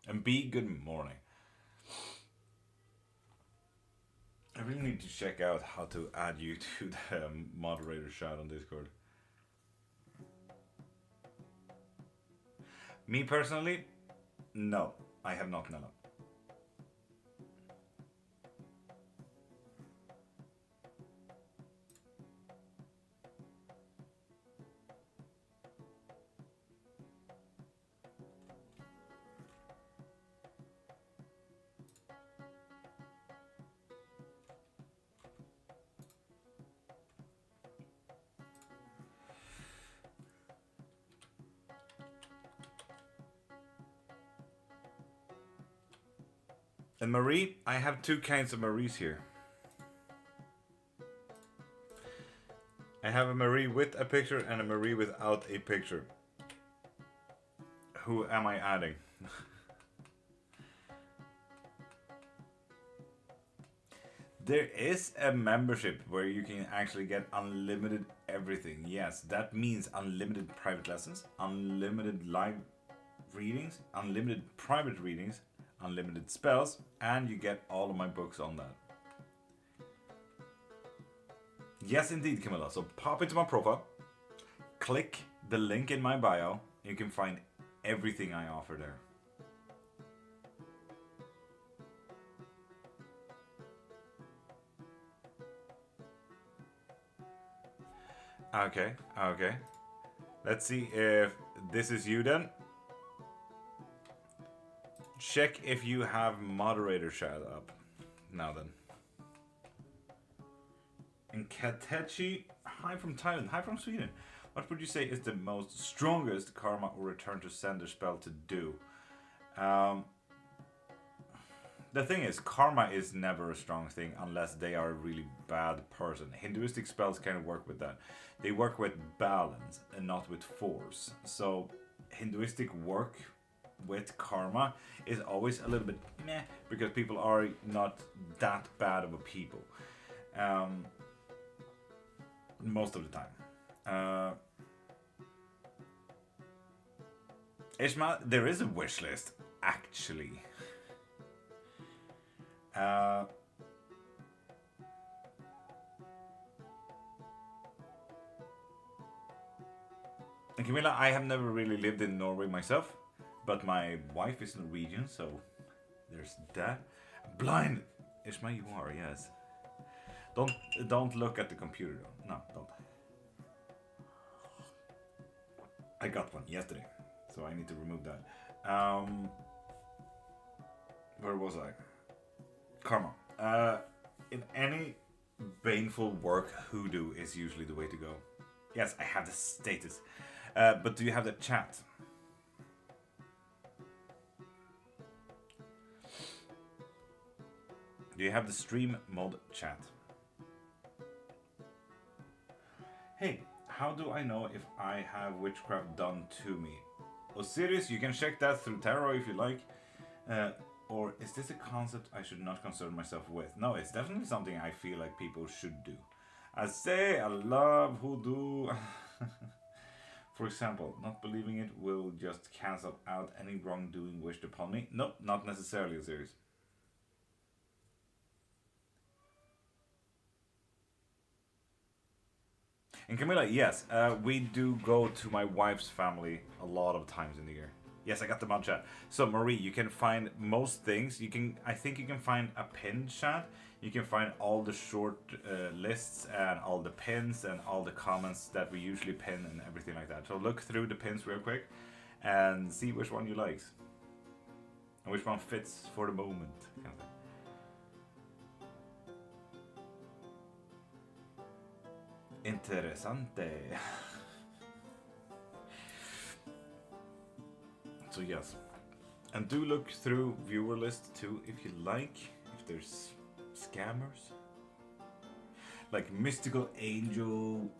And B, good morning. I really need to check out how to add you to the moderator chat on Discord. Me personally, no, I have not, Nella. And Marie, I have two kinds of Maries here. I have a Marie with a picture and a Marie without a picture. Who am I adding? There is a membership where you can actually get unlimited everything. Yes, that means unlimited private lessons, unlimited live readings, unlimited private readings, unlimited spells, and you get all of my books on that. Yes, indeed, Camilla. So pop into my profile, click the link in my bio, you can find everything I offer there. Okay. Let's see if this is you then. Check if you have moderator chat up. Now then. And Katechi, hi from Thailand, hi from Sweden. What would you say is the most strongest karma or return to sender spell to do? The thing is, karma is never a strong thing unless they are a really bad person. Hinduistic spells kind of work with that. They work with balance and not with force. So Hinduistic work with karma is always a little bit meh, because people are not that bad of a people. Most of the time. Ishmael, there is a wish list, actually. And Camilla, I have never really lived in Norway myself, but my wife is Norwegian, so there's that. Blind, Ishmael, you are, yes. Don't look at the computer though. No, don't. I got one yesterday, so I need to remove that. Where was I? Karma. In any baneful work, hoodoo is usually the way to go. Yes, I have the status. But do you have the chat? Do you have the stream mod chat? Hey, how do I know if I have witchcraft done to me? Osiris, you can check that through tarot if you like. Or is this a concept I should not concern myself with? No, it's definitely something I feel like people should do. I say I love hoodoo. For example, not believing it will just cancel out any wrongdoing wished upon me. Nope, not necessarily, Osiris. And Camilla, yes, we do go to my wife's family a lot of times in the year. Yes, I got the mod chat. So Marie, you can find most things. I think you can find a pinned chat. You can find all the short lists and all the pins and all the comments that we usually pin and everything like that. So look through the pins real quick and see which one you like and which one fits for the moment. Kind of thing. Interessante. So yes, and do look through viewer list too if you like. If there's scammers, like mystical angel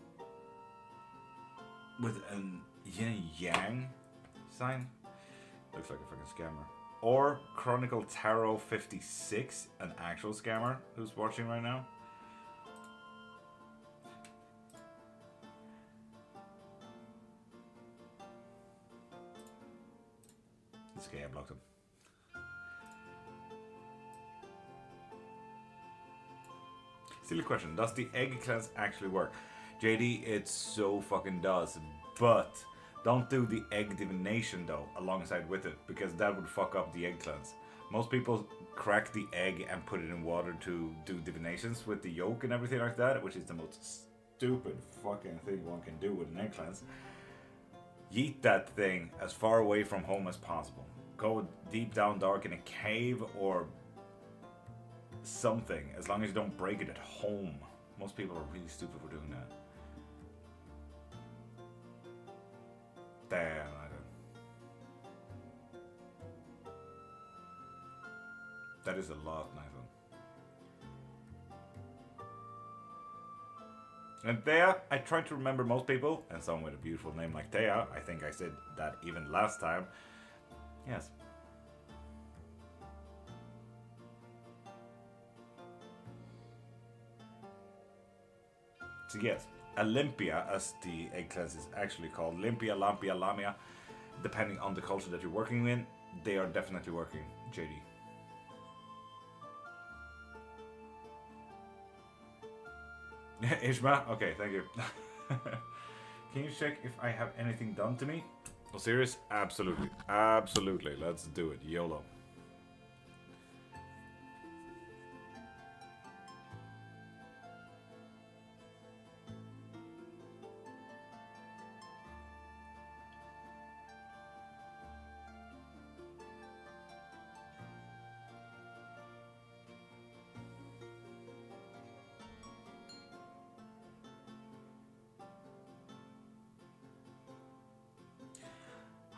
with an yin yang sign, looks like a fucking scammer. Or Chronicle Tarot 56, an actual scammer who's watching right now. It's okay, I blocked him. Silly question, does the egg cleanse actually work? JD, it so fucking does, but don't do the egg divination though alongside with it, because that would fuck up the egg cleanse. Most people crack the egg and put it in water to do divinations with the yolk and everything like that, which is the most stupid fucking thing one can do with an egg cleanse. Yeet that thing as far away from home as possible. Go deep down dark in a cave or something, as long as you don't break it at home. Most people are really stupid for doing that. Damn, I don't. That is a lot, Nathan. And Thea, I try to remember most people, and someone with a beautiful name like Thea, I think I said that even last time. Yes. So yes, Olympia, as the egg cleanse is actually called, Limpia, Lampia, Lamia, depending on the culture that you're working in, they are definitely working, JD. Ishma? Okay, thank you. Can you check if I have anything done to me? Oh, serious? Absolutely. Absolutely. Let's do it. YOLO.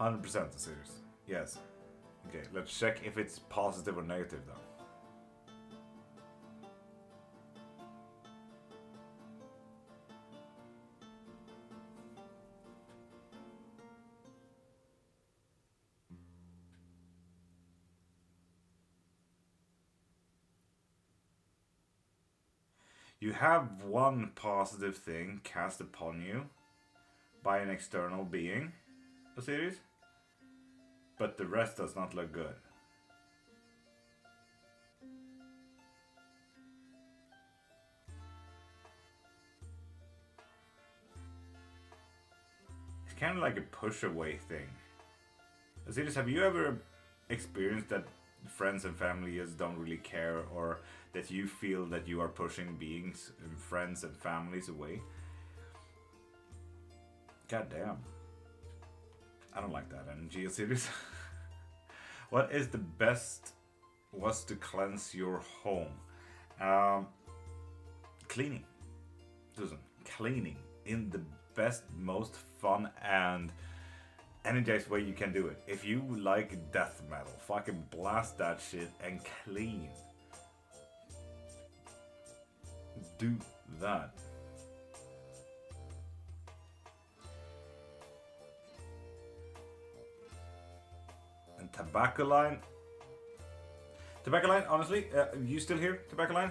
$100% serious. Yes. Okay, let's check if it's positive or negative though. You have one positive thing cast upon you by an external being, Osiris, but the rest does not look good. It's kind of like a push away thing. Osiris, have you ever experienced that friends and family just don't really care, or that you feel that you are pushing beings and friends and families away? God damn. I don't like that energy, Osiris. What is the best was to cleanse your home? Cleaning. Susan, cleaning in the best, most fun and energized way you can do it. If you like death metal, fucking blast that shit and clean. Do that. And Tobacco Line. Tobacco Line, honestly, you still here, Tobacco Line?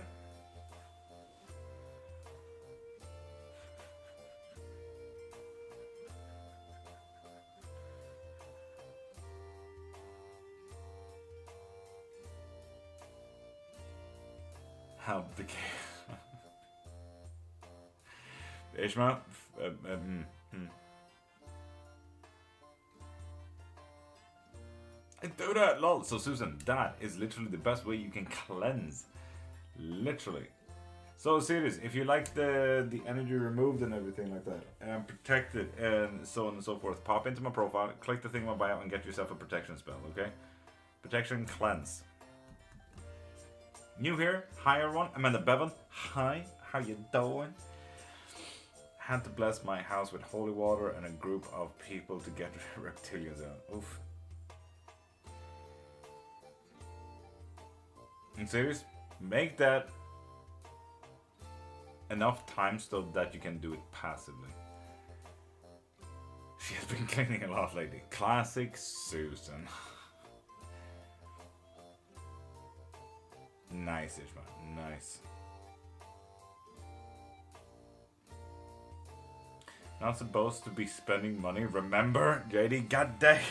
How big? Ishmael? I do that, lol. So Susan, that is literally the best way you can cleanse. Literally. So serious, if you like the energy removed and everything like that, and protected and so on and so forth, pop into my profile, click the thing in my bio and get yourself a protection spell, okay? Protection cleanse. New here, hi everyone, Amanda Bevan. Hi, how you doing? Had to bless my house with holy water and a group of people to get reptilians out. Oof. I'm serious? Make that enough times so that you can do it passively. She has been cleaning a lot lately. Classic Susan. Nice, Ishmael. Nice. Not supposed to be spending money. Remember, JD? God dang.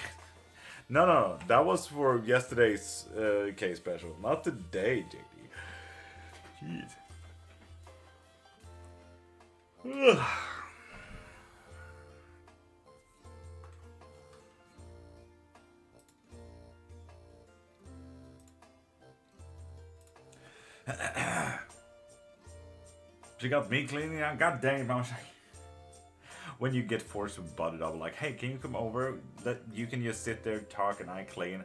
No. That was for yesterday's K special. Not today, JD. Jeez. She got me cleaning out. God dang it, I was like, when you get forced to butt it up, like, hey, can you come over? That you can just sit there, talk, and I clean.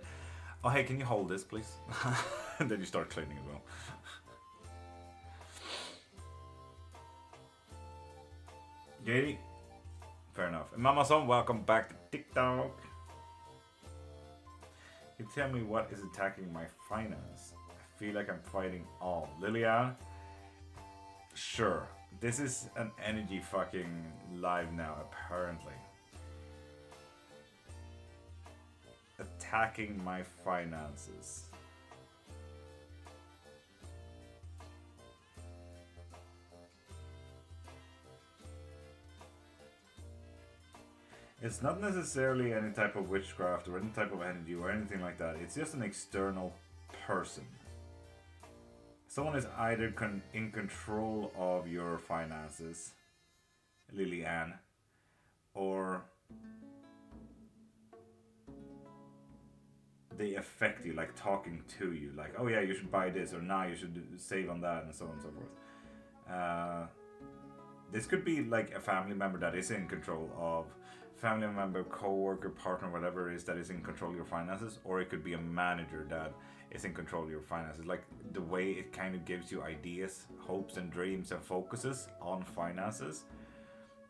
Oh, hey, can you hold this, please? And then you start cleaning as well. Gady? Fair enough. And Mama Son, welcome back to TikTok. You tell me what is attacking my finance. I feel like I'm fighting all. Lilian? Sure. This is an energy fucking live now, apparently. Attacking my finances. It's not necessarily any type of witchcraft or any type of energy or anything like that. It's just an external person. Someone is either in control of your finances, Lilian, or they affect you, like talking to you, like, oh yeah, you should buy this, or now you should save on that, and so on and so forth. This could be like a family member that is in control of, family member, co-worker, partner, whatever it is that is in control of your finances, or it could be a manager that is in control of your finances. Like the way it kind of gives you ideas, hopes and dreams and focuses on finances.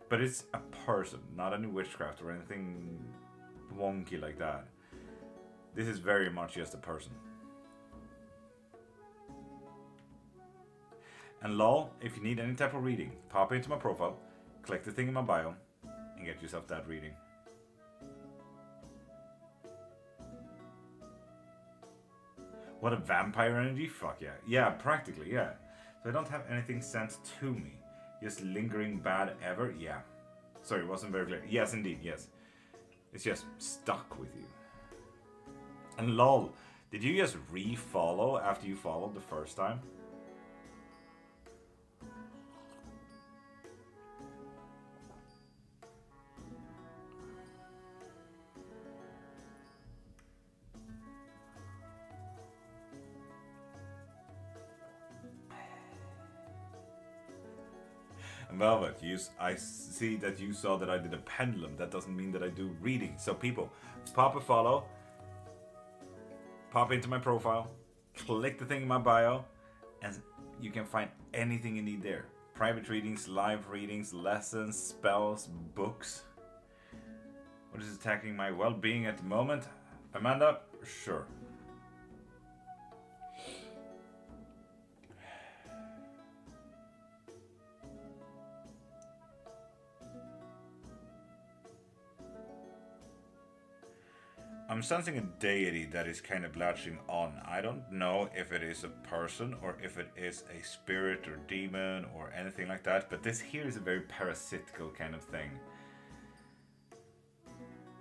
But it's a person, not any witchcraft or anything wonky like that. This is very much just a person. And lol, if you need any type of reading, pop into my profile, click the thing in my bio, and get yourself that reading. What a vampire energy? Fuck yeah. Yeah, practically, yeah. So I don't have anything sent to me. Just lingering bad ever? Yeah. Sorry, it wasn't very clear. Yes, indeed, yes. It's just stuck with you. And lol, did you just re-follow after you followed the first time? Velvet, I see that you saw that I did a pendulum. That doesn't mean that I do readings. So people, pop a follow, pop into my profile, click the thing in my bio, and you can find anything you need there. Private readings, live readings, lessons, spells, books. What is attacking my well-being at the moment? Amanda? Sure. I'm sensing a deity that is kind of latching on. I don't know if it is a person or if it is a spirit or demon or anything like that, but this here is a very parasitical kind of thing.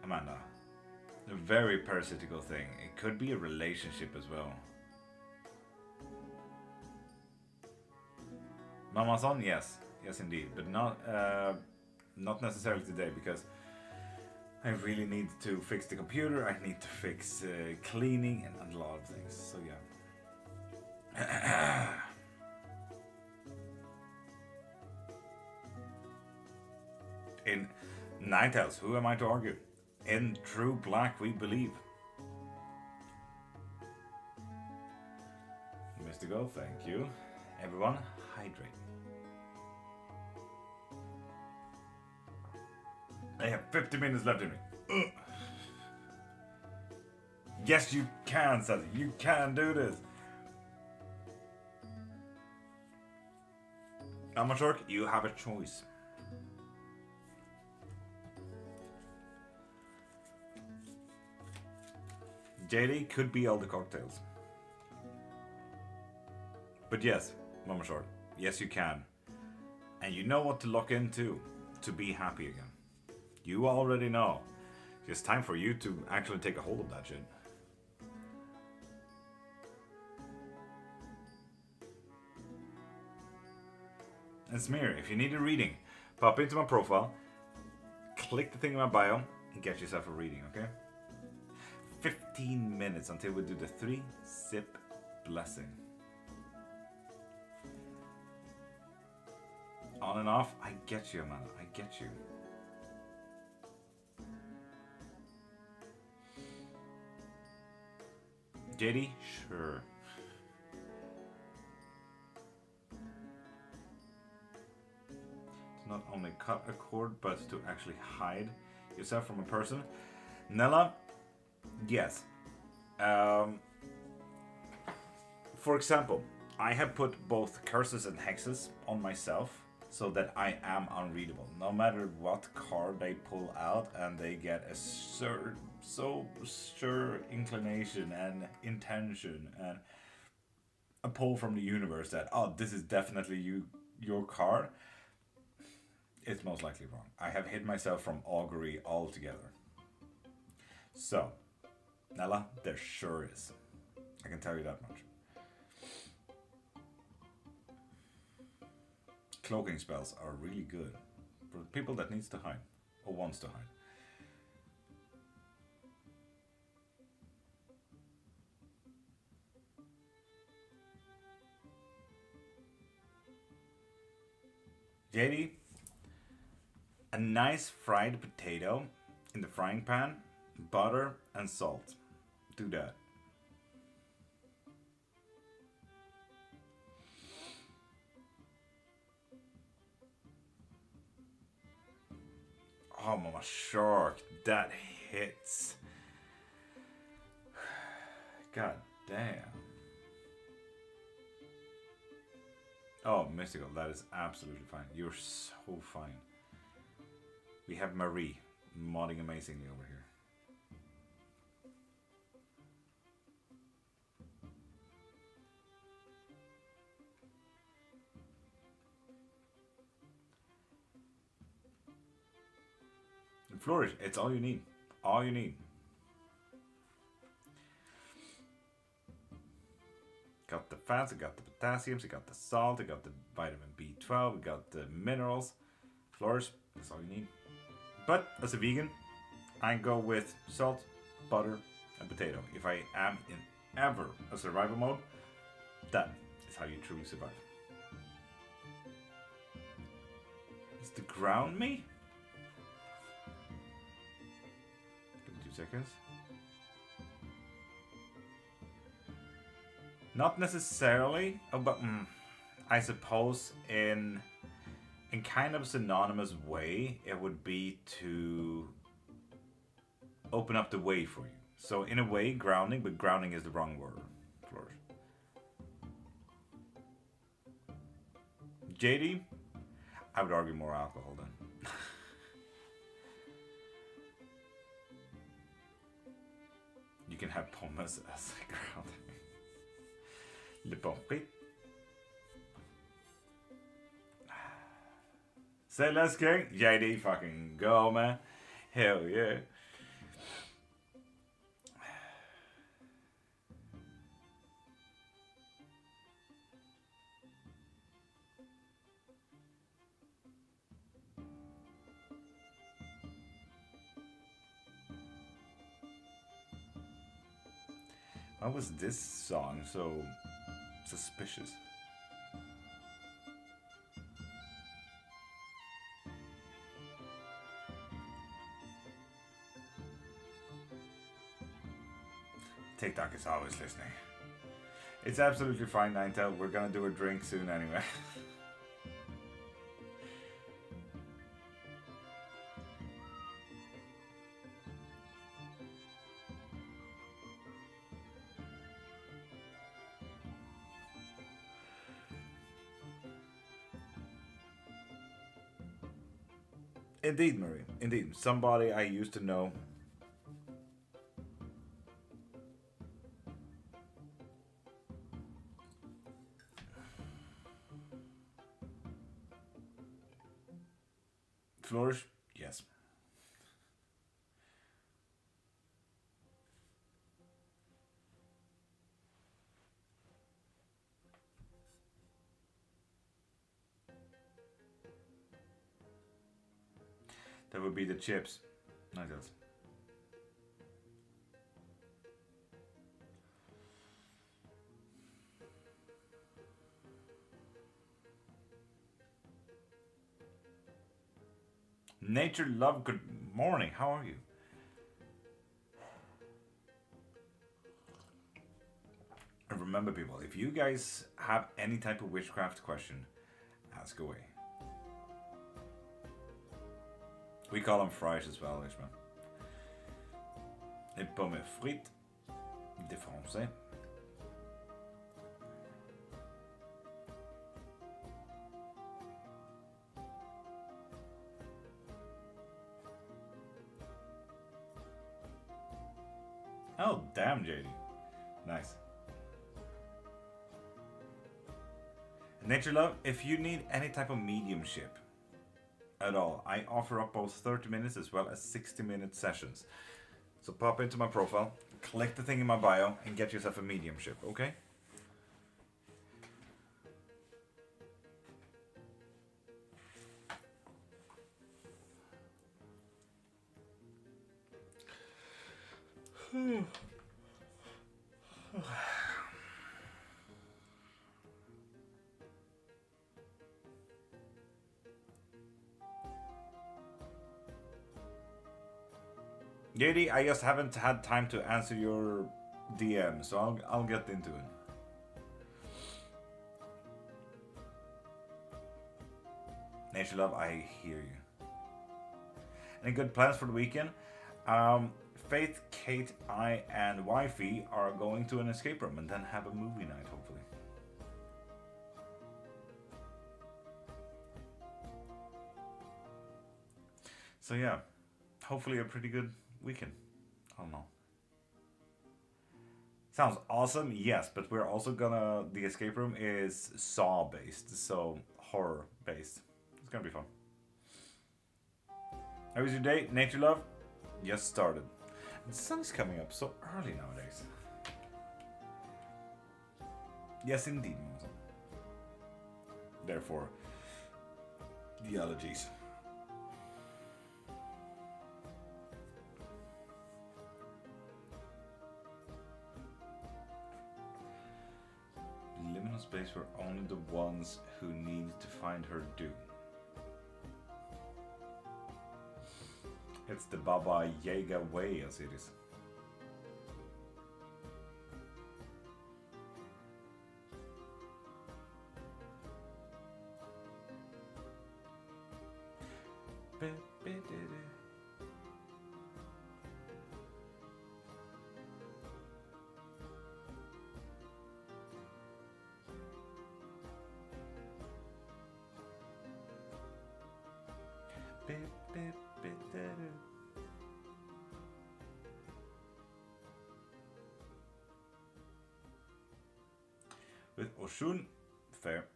Amanda. A very parasitical thing. It could be a relationship as well. Mama's on? Yes. Yes, indeed, but not necessarily today because I really need to fix the computer. I need to fix cleaning and a lot of things. So yeah. In Ninetales, who am I to argue? In true black we believe. Mystical, thank you. Everyone, hydrate. I have 50 minutes left in me. Ugh. Yes, you can, Sassy. You can do this. Amateur, you have a choice. JD could be all the cocktails. But yes, Mama Short, yes you can. And you know what to lock into to be happy again. You already know. It's time for you to actually take a hold of that shit. And Smear, if you need a reading, pop into my profile, click the thing in my bio, and get yourself a reading, okay? 15 minutes until we do the 3-sip blessing. On and off, I get you, Amanda, I get you. JD, sure. To not only cut a cord, but to actually hide yourself from a person. Nella, yes. For example, I have put both curses and hexes on myself so that I am unreadable. No matter what card they pull out, and they get a sure inclination and intention and a pull from the universe that, oh, this is definitely your card. It's most likely wrong. I have hid myself from augury altogether. So, Nella, there sure is. I can tell you that much. Cloaking spells are really good for people that needs to hide or wants to hide. JD, a nice fried potato in the frying pan, butter and salt. Do that. Oh, Mama Shark, that hits. God damn. Oh, Mystical, that is absolutely fine. You're so fine. We have Marie modding amazingly over here. And Flourish, it's all you need. All you need. Got the fats, I got the potassiums, I got the salt, I got the vitamin B12, I got the minerals. Flourish, that's all you need. But as a vegan, I go with salt, butter, and potato. If I am in ever a survival mode, that is how you truly survive. Is the ground me? Give me 2 seconds. Not necessarily, but I suppose in kind of a synonymous way, it would be to open up the way for you. So in a way, grounding, but grounding is the wrong word. Flourish. JD, I would argue more alcohol then. You can have pommes as a grounding. Le bon prix. Say let's go. JD, fucking go, man. Hell yeah. Why was this song so suspicious? TikTok is always listening. It's absolutely fine, Ninetale. We're gonna do a drink soon anyway. Indeed, Marie. Indeed. Somebody I used to know. Flourish? Yes. That would be the chips. Nice. Nature Love, good morning. How are you? And remember, people, if you guys have any type of witchcraft question, ask away. We call them fries as well, Ishmael. Les pommes frites de français. Oh, damn, JD. Nice. Nature Love, if you need any type of mediumship at all, I offer up both 30 minutes as well as 60-minute sessions. So pop into my profile, click the thing in my bio, and get yourself a mediumship, okay? JD, I just haven't had time to answer your DM, so I'll get into it. Nature Love, I hear you. Any good plans for the weekend? Faith, Kate, I, and Wifey are going to an escape room and then have a movie night, hopefully. So yeah, hopefully a pretty good weekend. I don't know. Sounds awesome, yes, but we're also gonna. The escape room is Saw based, so horror based. It's gonna be fun. How was your day, Nature Love? Just started. The sun's coming up so early nowadays. Yes, indeed. Therefore, the allergies. Liminal space where only the ones who need to find her do. It's the Baba Yaga way, as it is. With Oshun, fair.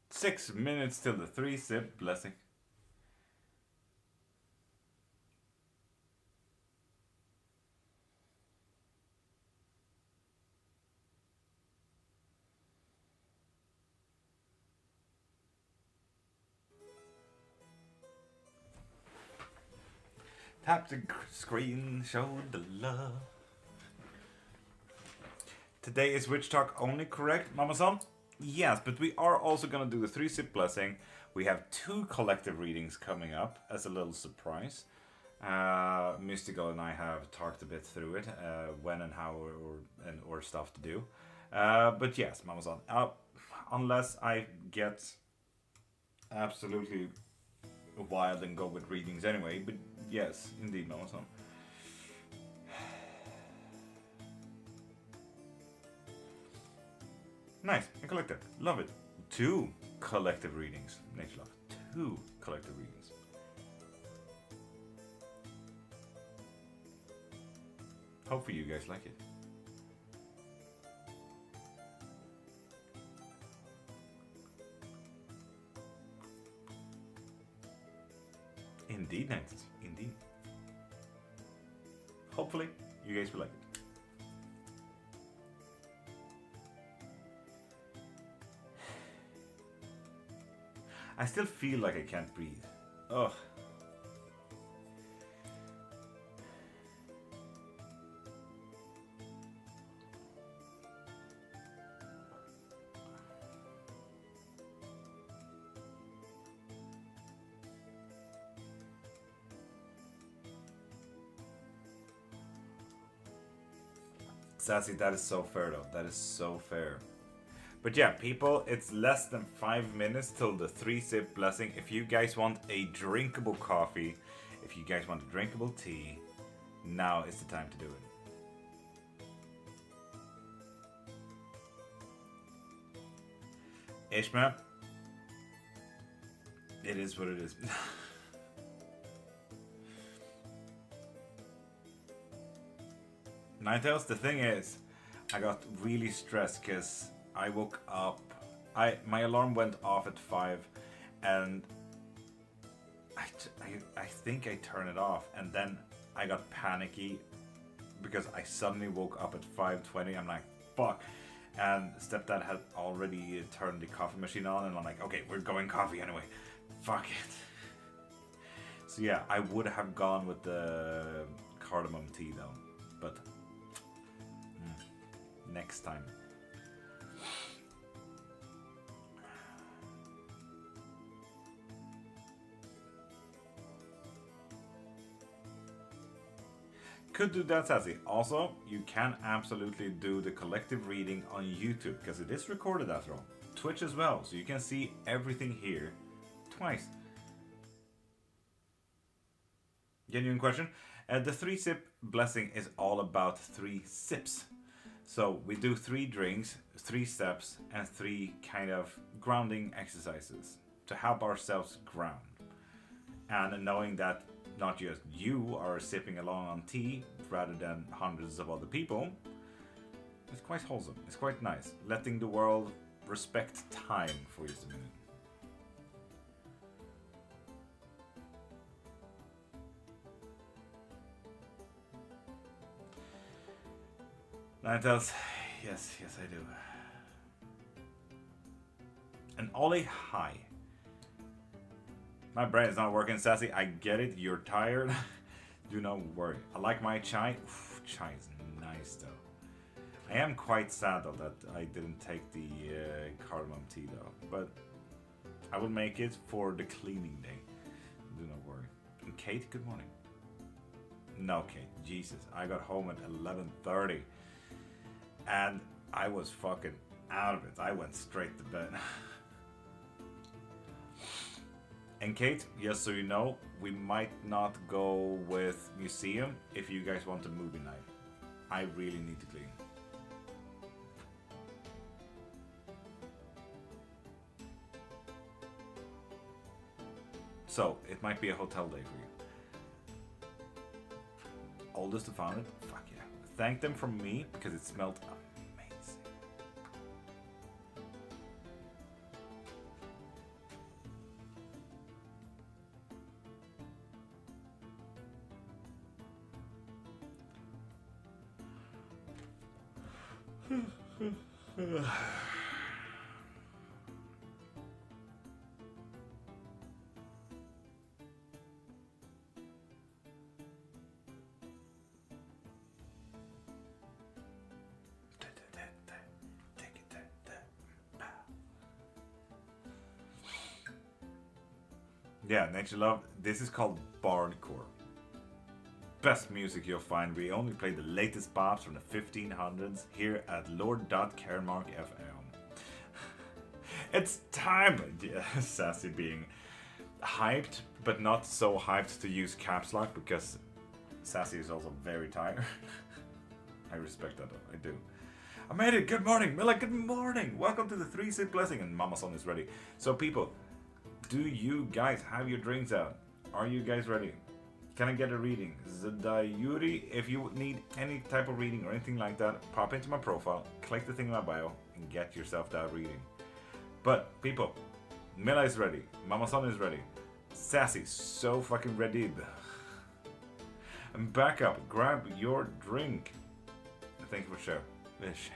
Six minutes till the 3-sip blessing. Tap the screen, show the love. Today is Witch Talk only, correct, Mama-san? Yes, but we are also gonna do the 3-sip blessing. We have 2 collective readings coming up as a little surprise. Mystical and I have talked a bit through it, when and how or stuff to do. But yes, Mama-san, unless I get absolutely wild and go with readings anyway, but yes, indeed, Mama-san. Nice, a collective, love it. 2 collective readings, Nature Love, 2 collective readings. Hopefully you guys like it. Indeed, Nancy, indeed. Hopefully you guys will like it. I still feel like I can't breathe. Ugh. Sassy, that is so fair though. That is so fair. But yeah, people, it's less than 5 minutes till the 3-sip blessing. If you guys want a drinkable coffee, if you guys want a drinkable tea, now is the time to do it. Ishma, it is what it is. Ninetales, the thing is, I got really stressed because I woke up, my alarm went off at 5 and I think I turned it off, and then I got panicky because I suddenly woke up at 5:20. I'm like, fuck. And stepdad had already turned the coffee machine on, and I'm like, okay, we're going coffee anyway. Fuck it. So yeah, I would have gone with the cardamom tea though, but next time. Could do that, Sassy. Also, you can absolutely do the collective reading on YouTube because it is recorded after all. Twitch as well, so you can see everything here twice. Genuine question. The 3-sip blessing is all about 3 sips. So we do 3 drinks, 3 steps, and 3 kind of grounding exercises to help ourselves ground. And knowing that not just you are sipping along on tea rather than hundreds of other people, it's quite wholesome, it's quite nice. Letting the world respect time for just a minute. Ninetales, yes, I do. And Ollie, hi. My brain is not working, Sassy. I get it. You're tired. Do not worry. I like my chai. Oof, chai is nice, though. I am quite sad, though, that I didn't take the cardamom tea, though. But I will make it for the cleaning day. Do not worry. And Kate, good morning. No, Kate. Jesus. I got home at 11:30. And I was fucking out of it. I went straight to bed. And Kate, just so you know, we might not go with museum if you guys want a movie night. I really need to clean. So, it might be a hotel day for you. Oldest to found it? Fuck yeah. Thank them from me because it smelled amazing. Yeah, Nature Love. This is called Bardcore. Best music you'll find. We only play the latest bops from the 1500s here at Lord.Cairnmark FM. It's time! Yeah, Sassy being hyped, but not so hyped to use caps lock because Sassy is also very tired. I respect that, I do. I made it! Good morning! Mila, good morning! Welcome to the 3-sip blessing, and Mama Son is ready. So people, do you guys have your drinks out? Are you guys ready? Can I get a reading? Zadayuri, if you need any type of reading or anything like that, pop into my profile, click the thing in my bio, and get yourself that reading. But people, Mila is ready, Mama Son is ready, Sassy so fucking ready. And back up, grab your drink. And thank you for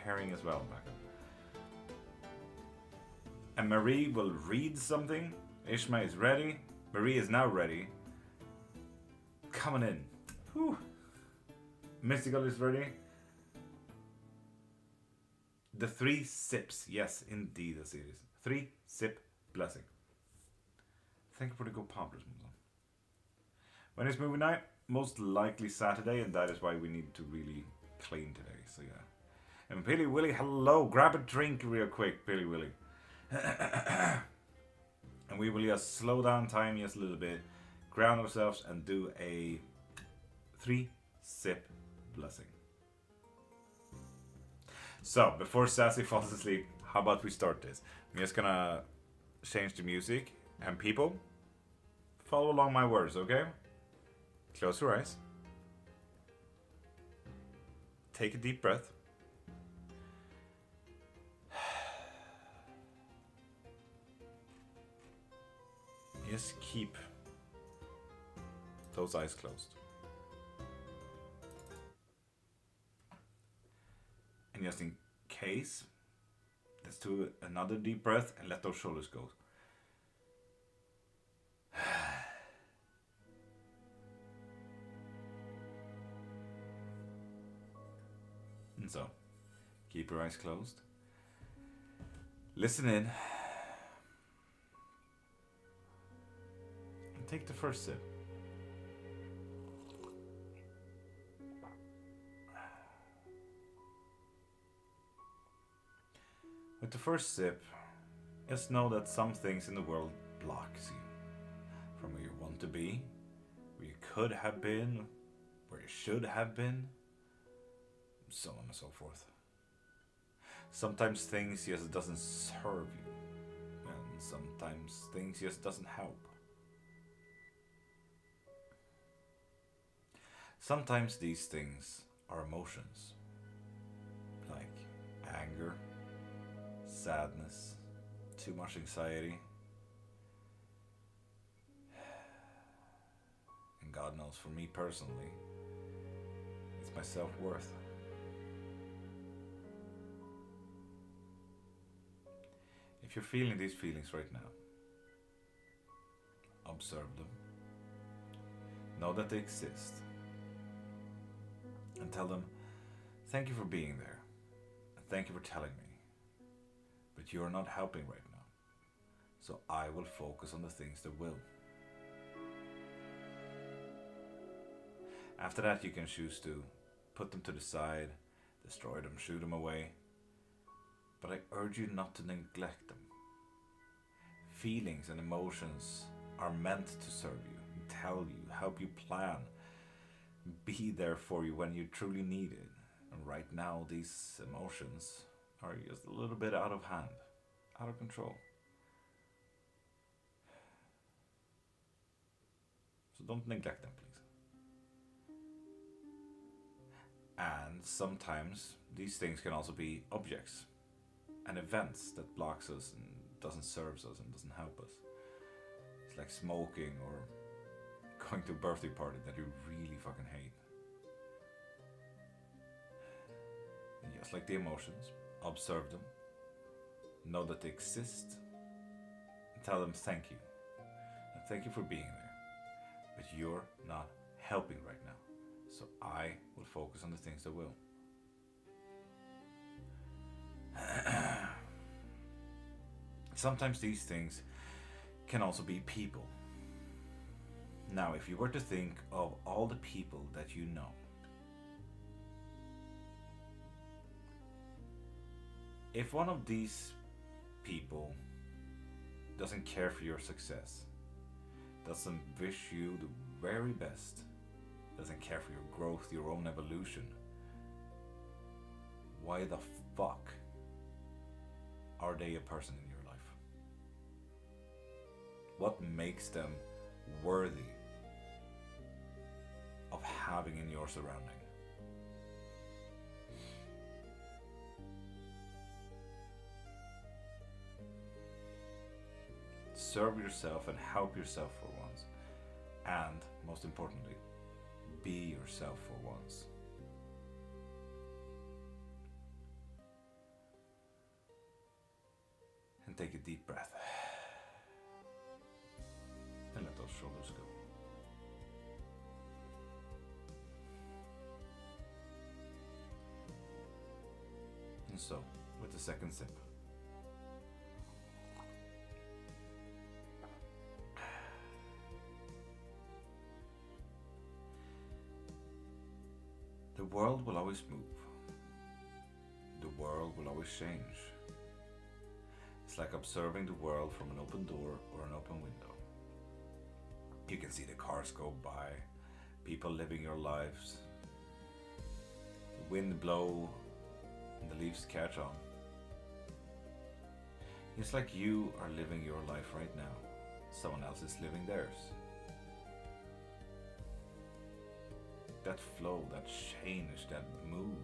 sharing as well, back up. And Marie will read something. Ishma is ready. Marie is now ready. Coming in. Whew. Mystical is ready. The 3 sips. Yes, indeed, as it is. 3-sip blessing. Thank you for the good poppers. When is movie night? Most likely Saturday, and that is why we need to really clean today. So yeah. And Billy Willy, hello. Grab a drink real quick, Billy Willy. And we will just slow down time just a little bit, ground ourselves, and do a 3-sip blessing. So, before Sassy falls asleep, how about we start this? I'm just gonna change the music, and people, follow along my words, okay? Close your eyes. Take a deep breath. Just keep those eyes closed. And just in case, let's do another deep breath and let those shoulders go. And so, keep your eyes closed. Listen in. And take the first sip. With the first sip, just know that some things in the world blocks you from where you want to be, where you could have been, where you should have been, so on and so forth. Sometimes things just doesn't serve you, and sometimes things just doesn't help. Sometimes these things are emotions, like anger, sadness, too much anxiety, and God knows, for me personally, it's my self-worth. If you're feeling these feelings right now, observe them, know that they exist, and tell them, thank you for being there, and thank you for telling me. But you are not helping right now, so I will focus on the things that will. After that, you can choose to put them to the side, destroy them, shoot them away, but I urge you not to neglect them. Feelings and emotions are meant to serve you, tell you, help you plan, be there for you when you truly need it. And right now, these emotions are just a little bit out of hand, out of control. So don't neglect them, please. And sometimes these things can also be objects and events that blocks us and doesn't serve us and doesn't help us. It's like smoking or going to a birthday party that you really fucking hate. And just like the emotions, observe them, know that they exist, and tell them thank you. And thank you for being there. But you're not helping right now. So I will focus on the things that will. Sometimes these things can also be people. Now, if you were to think of all the people that you know, if one of these people doesn't care for your success, doesn't wish you the very best, doesn't care for your growth, your own evolution, why the fuck are they a person in your life? What makes them worthy of having in your surrounding? Serve yourself and help yourself for once. And most importantly, be yourself for once. And take a deep breath. And let those shoulders go. And so, with the second sip, the world will always move. The world will always change. It's like observing the world from an open door or an open window. You can see the cars go by, people living your lives, the wind blow and the leaves catch on. It's like you are living your life right now. Someone else is living theirs. That flow, that change, that move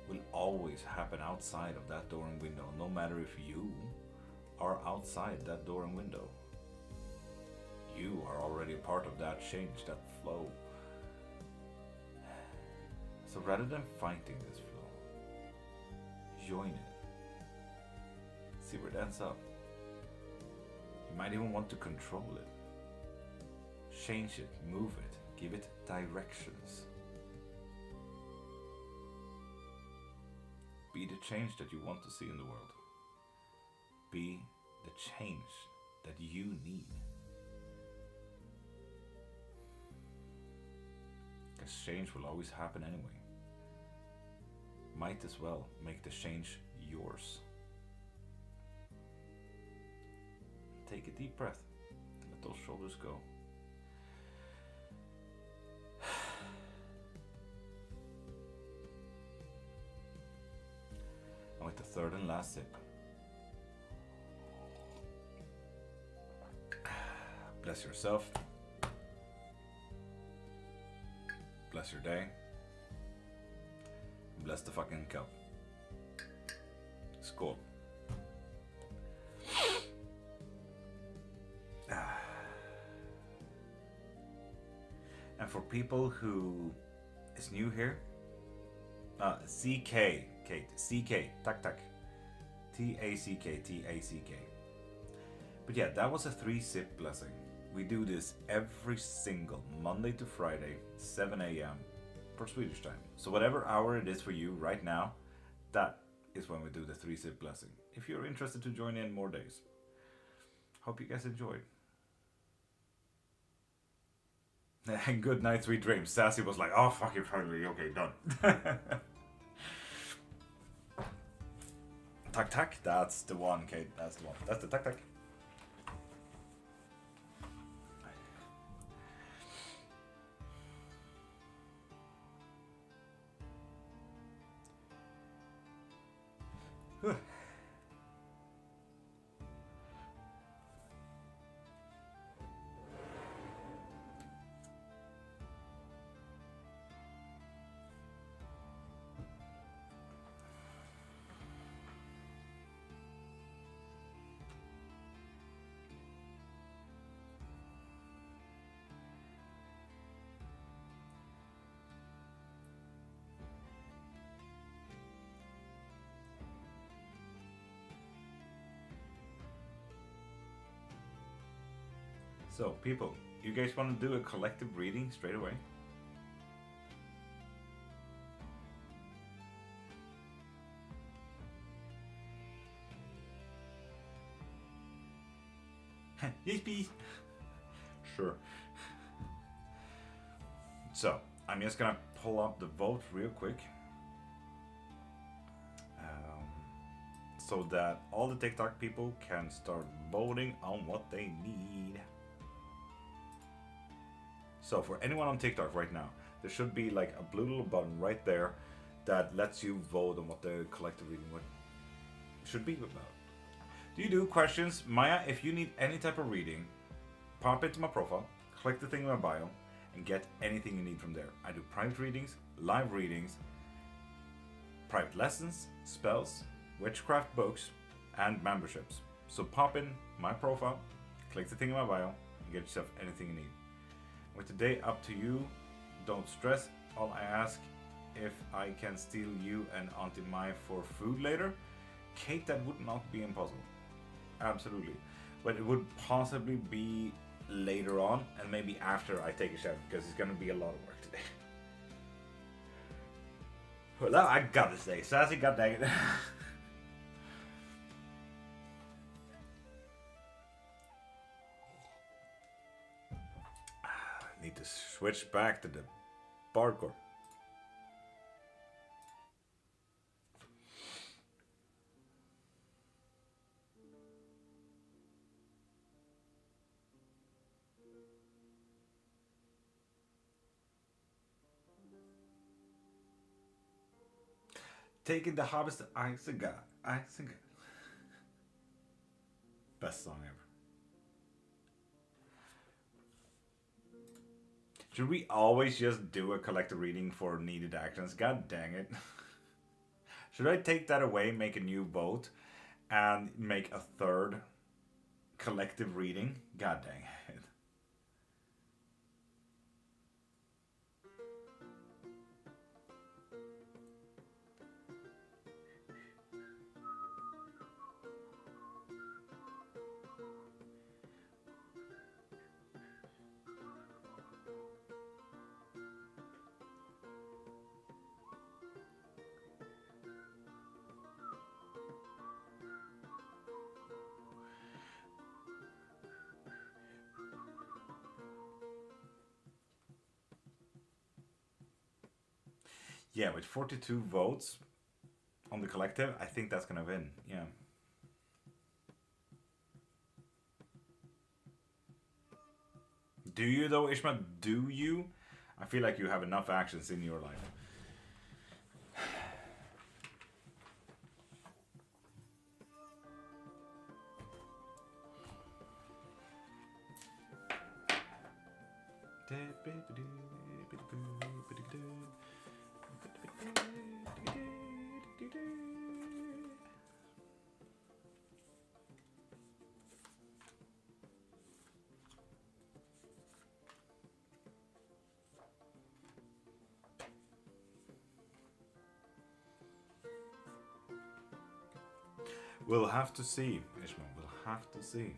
will always happen outside of that door and window, no matter if you are outside that door and window. You are already a part of that change, that flow. So rather than fighting this flow, join it. See where it ends up. You might even want to control it. Change it, move it, give it directions. Be the change that you want to see in the world. Be the change that you need. Because change will always happen anyway. Might as well make the change yours. Take a deep breath. Let those shoulders go. And with the third and last sip, bless yourself. Bless your day. Bless the fucking cup. Skål. And for people who is new here, CK, Kate, CK, tak. TACK. But yeah, that was a 3-sip blessing. We do this every single Monday to Friday, 7 a.m. for Swedish time. So whatever hour it is for you right now, that is when we do the 3-sip blessing. If you're interested to join in more days. Hope you guys enjoyed. And good night, sweet dreams. Sassy was like, oh, fuck you, finally. Okay, done. Tak. That's the one, Kate. That's the one. That's the tak. So, people, you guys want to do a collective reading straight away? Yes, please. Sure. So I'm just gonna pull up the vote real quick, so that all the TikTok people can start voting on what they need. So for anyone on TikTok right now, there should be like a blue little button right there that lets you vote on what the collective reading should be about. Do you do questions? Maya, if you need any type of reading, pop into my profile, click the thing in my bio, and get anything you need from there. I do private readings, live readings, private lessons, spells, witchcraft books, and memberships. So pop in my profile, click the thing in my bio, and get yourself anything you need. With the day up to you, don't stress. All I ask, if I can steal you and Auntie Mai for food later, Kate, that would not be impossible. Absolutely. But it would possibly be later on, and maybe after I take a shower, because it's gonna be a lot of work today. Well, I gotta say, Sassy, god dang it. Need to switch back to the bardcore. Taking the harvest of Ice and God. Ice and God. Best song ever. Should we always just do a collective reading for needed actions? God dang it. Should I take that away, make a new vote, and make a third collective reading? God dang it. Yeah, with 42 votes on the collective, I think that's gonna win. Yeah. Do you though, Ishma? Do you? I feel like you have enough actions in your life. We'll have to see, Ishmael. We'll have to see.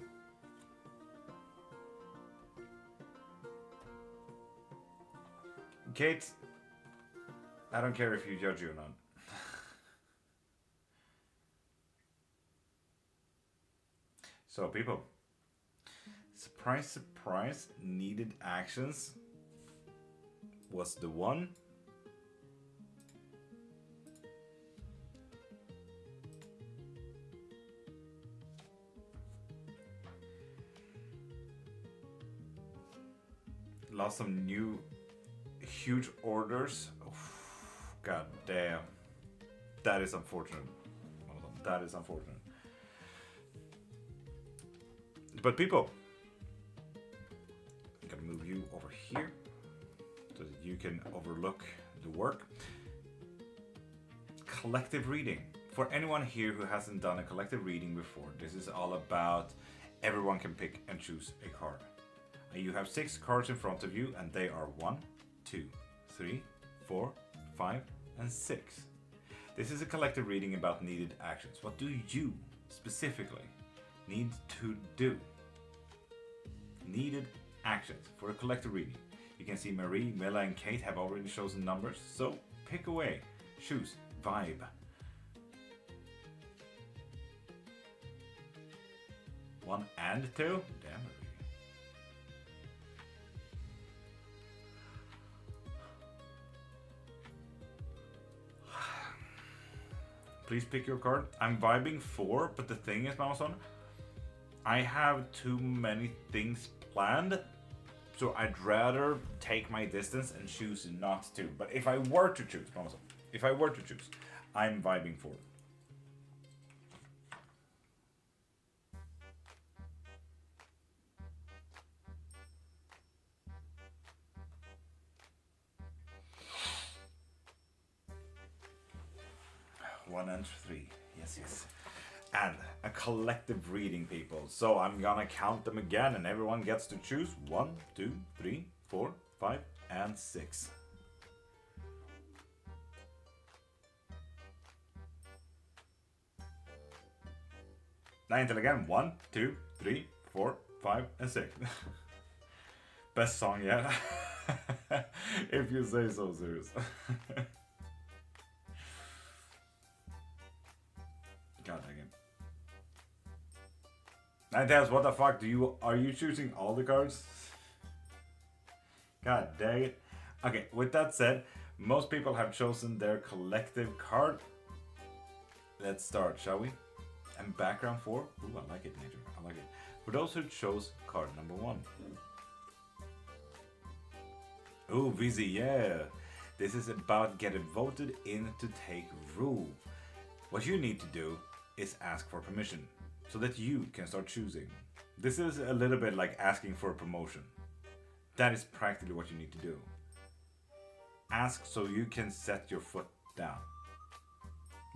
Kate, I don't care if you judge you or not. So, people, surprise, surprise, needed actions was the one. Lost some new huge orders. Oof, God damn. That is unfortunate. That is unfortunate. But people, I'm gonna move you over here so that you can overlook the work. Collective reading. For anyone here who hasn't done a collective reading before, this is all about everyone can pick and choose a card. You have 6 cards in front of you, and they are 1, 2, 3, 4, 5, and 6. This is a collective reading about needed actions. What do you specifically need to do? Needed actions for a collective reading. You can see Marie, Mila, and Kate have already chosen numbers, so pick away. Choose vibe. One and 2? Damn it. please pick your card. I'm vibing 4, but the thing is, Mamason, I have too many things planned, so I'd rather take my distance and choose not to. But if I were to choose, Mamason, if I were to choose, I'm vibing 4. One and 3. Yes, yes. And a collective reading, people. So I'm gonna count them again, and everyone gets to choose 1, 2, 3, 4, 5, and 6. Now until again, 1, 2, 3, 4, 5, and 6. Best song yet. If you say so, serious. God dang it. Ninetales, what the fuck? Are you choosing all the cards? God dang it. Okay, with that said, most people have chosen their collective card. Let's start, shall we? And background 4. Ooh, I like it, Major. I like it. For those who chose card number 1. Ooh, VZ, yeah. This is about getting voted in to take rule. What you need to do is ask for permission so that you can start choosing. This is a little bit like asking for a promotion. That is practically what you need to do. Ask so you can set your foot down.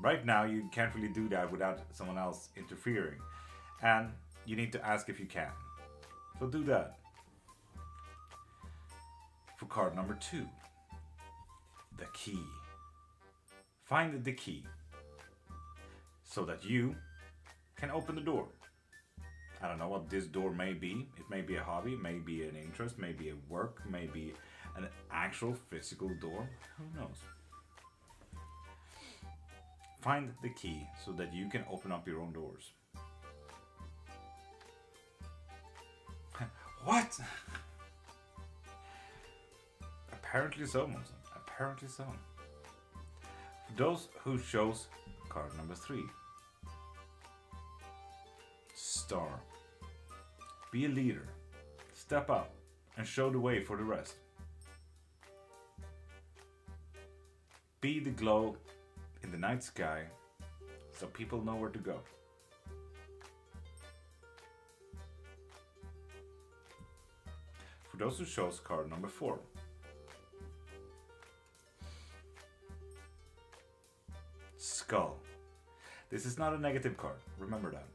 Right now you can't really do that without someone else interfering, and you need to ask if you can. So do that. For card number 2, the key. Find the key so that you can open the door. I don't know what this door may be. It may be a hobby, may be an interest, maybe a work, maybe an actual physical door. Who knows? Find the key so that you can open up your own doors. What? Apparently so, Monson. Apparently so. For those who chose card number 3. Star. Be a leader. Step up and show the way for the rest. Be the glow in the night sky so people know where to go. For those who chose card number 4. Skull. This is not a negative card, remember that.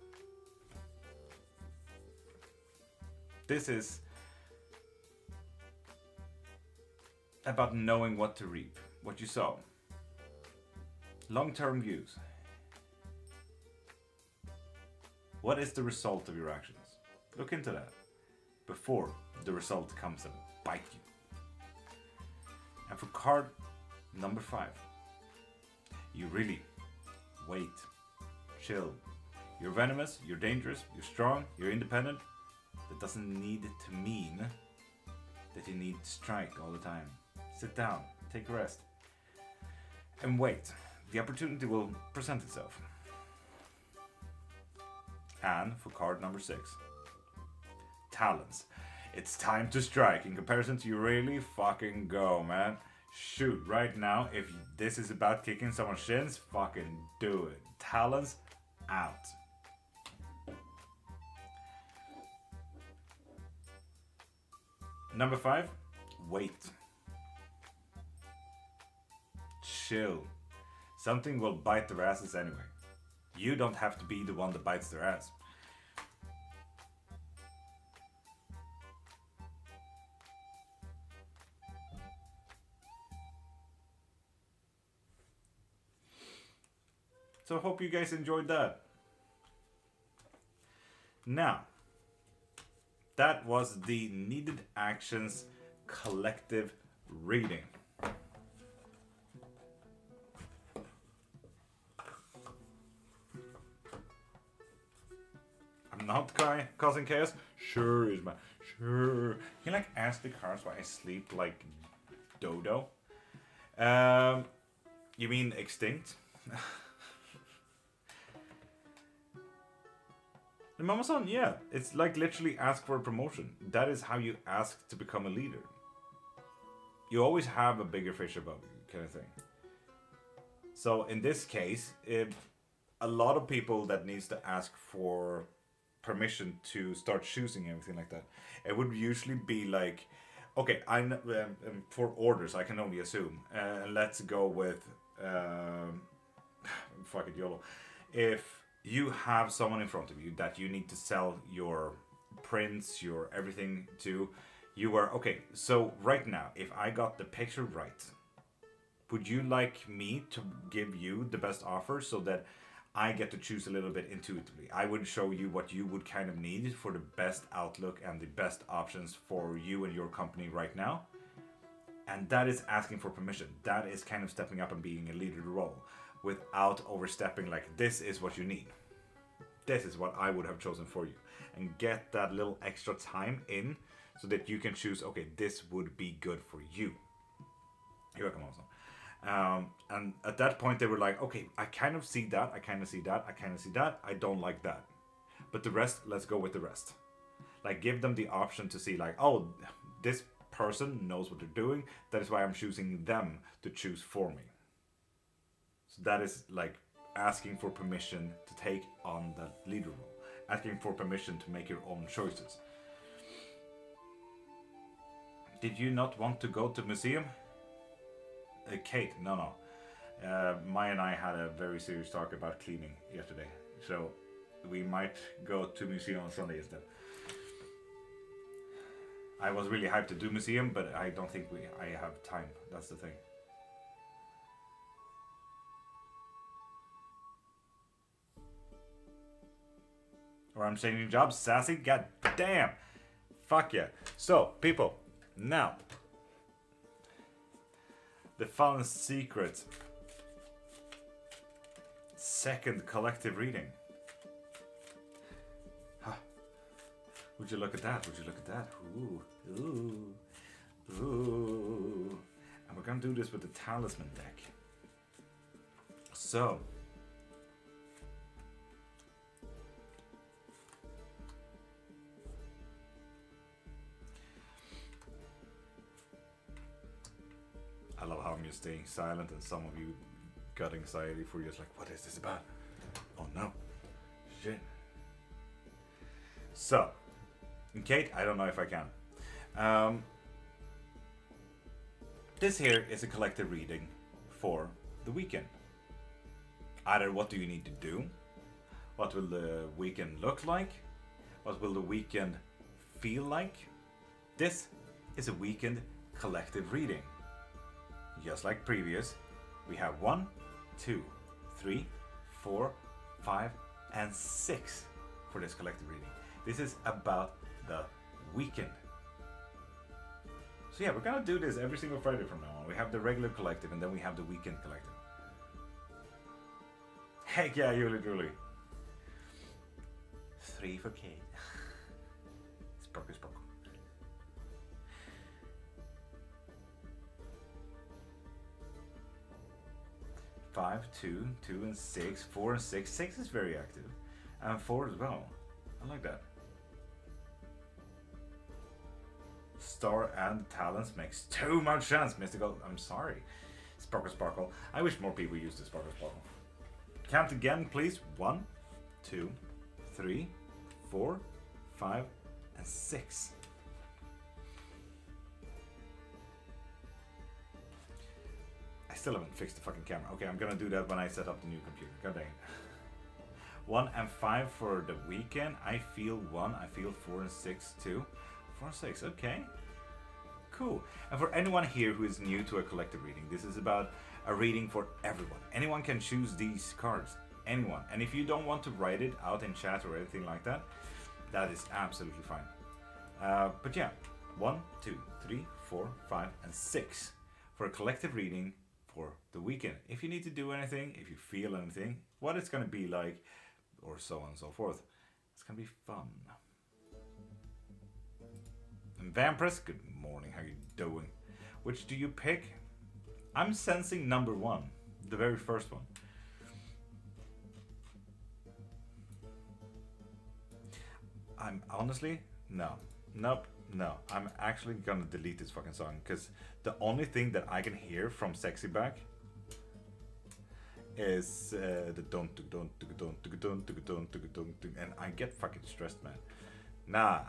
This is about knowing what to reap, what you sow. Long-term views. What is the result of your actions? Look into that before the result comes and bite you. And for card number 5, you really wait, chill. You're venomous, you're dangerous, you're strong, you're independent. That doesn't need to mean that you need to strike all the time. Sit down, take a rest, and wait. The opportunity will present itself. And for card number 6, talents. It's time to strike. In comparison to you, really fucking go, man. Shoot, right now, if this is about kicking someone's shins, fucking do it. Talents out. Number 5, wait. Chill. Something will bite their asses anyway. You don't have to be the one that bites their ass. So I hope you guys enjoyed that. Now, that was the Needed Actions collective reading. I'm not causing chaos. Sure is, man. Sure. Can you like ask the cards why I sleep like Dodo? You mean extinct? The Mama Son, yeah. It's like literally ask for a promotion. That is how you ask to become a leader. You always have a bigger fish above you, kind of thing. So in this case, a lot of people that needs to ask for permission to start choosing everything like that, it would usually be like, okay, for orders, I can only assume. Let's go with fuck it, YOLO. If you have someone in front of you that you need to sell your prints, your everything to, you are okay. So right now, if I got the picture right, would you like me to give you the best offer so that I get to choose a little bit intuitively? I would show you what you would kind of need for the best outlook and the best options for you and your company right now. And that is asking for permission. That is kind of stepping up and being a leader role without overstepping, like, this is what you need. This is what I would have chosen for you. And get that little extra time in so that you can choose, okay, this would be good for you. You're welcome also. And at that point they were like, okay, I kind of see that, I kind of see that, I kind of see that, I don't like that. But the rest, let's go with the rest. Like, give them the option to see, like, oh, this person knows what they're doing. That is why I'm choosing them to choose for me. So that is like asking for permission to take on that leader role. Asking for permission to make your own choices. Did you not want to go to museum? Kate, no. Maya and I had a very serious talk about cleaning yesterday. So we might go to museum on Sunday instead. I was really hyped to do museum, but I don't think I have time. That's the thing. Or I'm changing jobs, sassy. God damn. Fuck yeah. So, people, now the Fallen Secret second collective reading. Huh. Would you look at that? Would you look at that? Ooh. And we're gonna do this with the Talisman deck. So, I love how I'm just staying silent and some of you got anxiety for you. It's like, what is this about? Oh no. Shit. So, Kate, I don't know if I can. This here is a collective reading for the weekend. Either what do you need to do? What will the weekend look like? What will the weekend feel like? This is a weekend collective reading. Just like previous, we have 1, 2, 3, 4, 5, and 6 for this collective reading. This is about the weekend. So yeah, we're gonna do this every single Friday from now on. We have the regular collective and then we have the weekend collective. Heck yeah, Yuli Julie. 3 for Kate. Sprockle. 5, 2, 2 and 6, 4 and 6. 6 is very active. And 4 as well. I like that. Star and Talents makes too much sense. Mystical, I'm sorry. Sparkle. I wish more people used the Sparkle. Count again, please. 1, 2, 3, 4, 5, and 6. I still haven't fixed the fucking camera. Okay, I'm gonna do that when I set up the new computer. God dang it. 1 and 5 for the weekend. I feel 1. I feel 4 and 6 too. 4 and 6. Okay. Cool. And for anyone here who is new to a collective reading, this is about a reading for everyone. Anyone can choose these cards. Anyone. And if you don't want to write it out in chat or anything like that, that is absolutely fine. But yeah, 1, 2, 3, 4, 5, and 6 for a collective reading for the weekend. If you need to do anything, if you feel anything, what it's gonna be like, or so on and so forth, it's gonna be fun. And Vampiress, good morning, how you doing? Which do you pick? I'm sensing number 1, the very first one. I'm honestly, no. Nope, no. I'm actually gonna delete this fucking song because the only thing that I can hear from Sexy Back is the don't, and I get fucking stressed, man. Nah.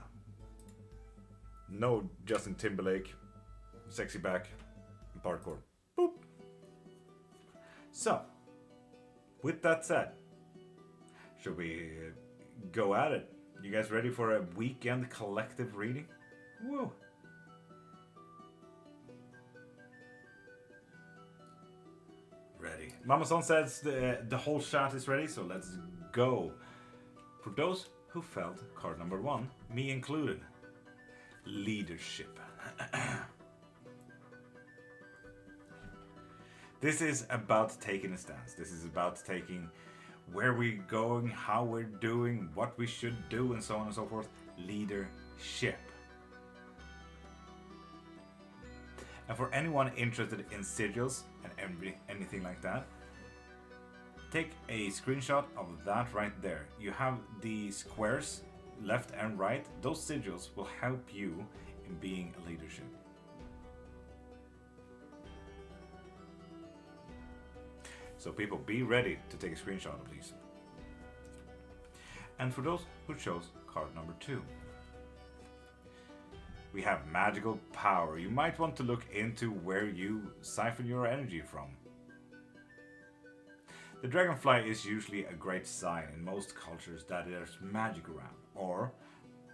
No Justin Timberlake, Sexy Back, and Parkour. Boop. So, with that said, should we go at it? You guys ready for a weekend collective reading? Woo! Ready. Mama Son says the whole chat is ready, so let's go. For those who felt card number 1, me included, leadership. This is about taking a stance. This is about taking where we're going, how we're doing, what we should do, and so on and so forth. Leadership. And for anyone interested in sigils and anything like that, take a screenshot of that right there. You have the squares left and right. Those sigils will help you in being a leadership. So people, be ready to take a screenshot of these. And for those who chose card number 2, we have magical power. You might want to look into where you siphon your energy from. The dragonfly is usually a great sign in most cultures that there's magic around, or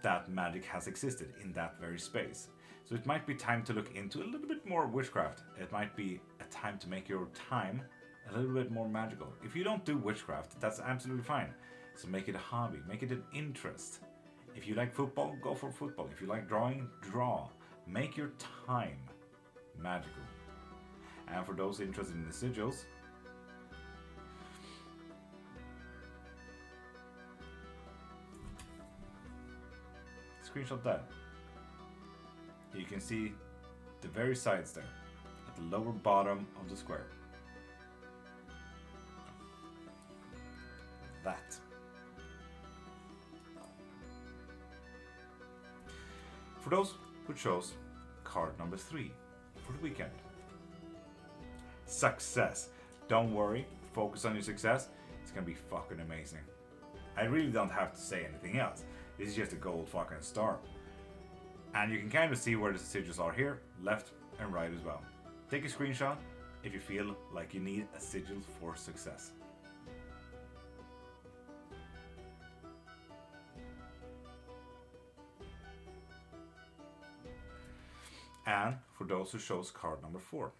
that magic has existed in that very space. So it might be time to look into a little bit more witchcraft. It might be a time to make your time a little bit more magical. If you don't do witchcraft, that's absolutely fine. So make it a hobby, make it an interest. If you like football, go for football. If you like drawing, draw. Make your time magical. And for those interested in the sigils, screenshot that. You can see the very sides there, at the lower bottom of the square. That. For those who chose card number 3 for the weekend. Success. Don't worry, focus on your success. It's gonna be fucking amazing. I really don't have to say anything else. This is just a gold fucking star. And you can kind of see where the sigils are here, left and right as well. Take a screenshot if you feel like you need a sigil for success. And for those who chose card number 4.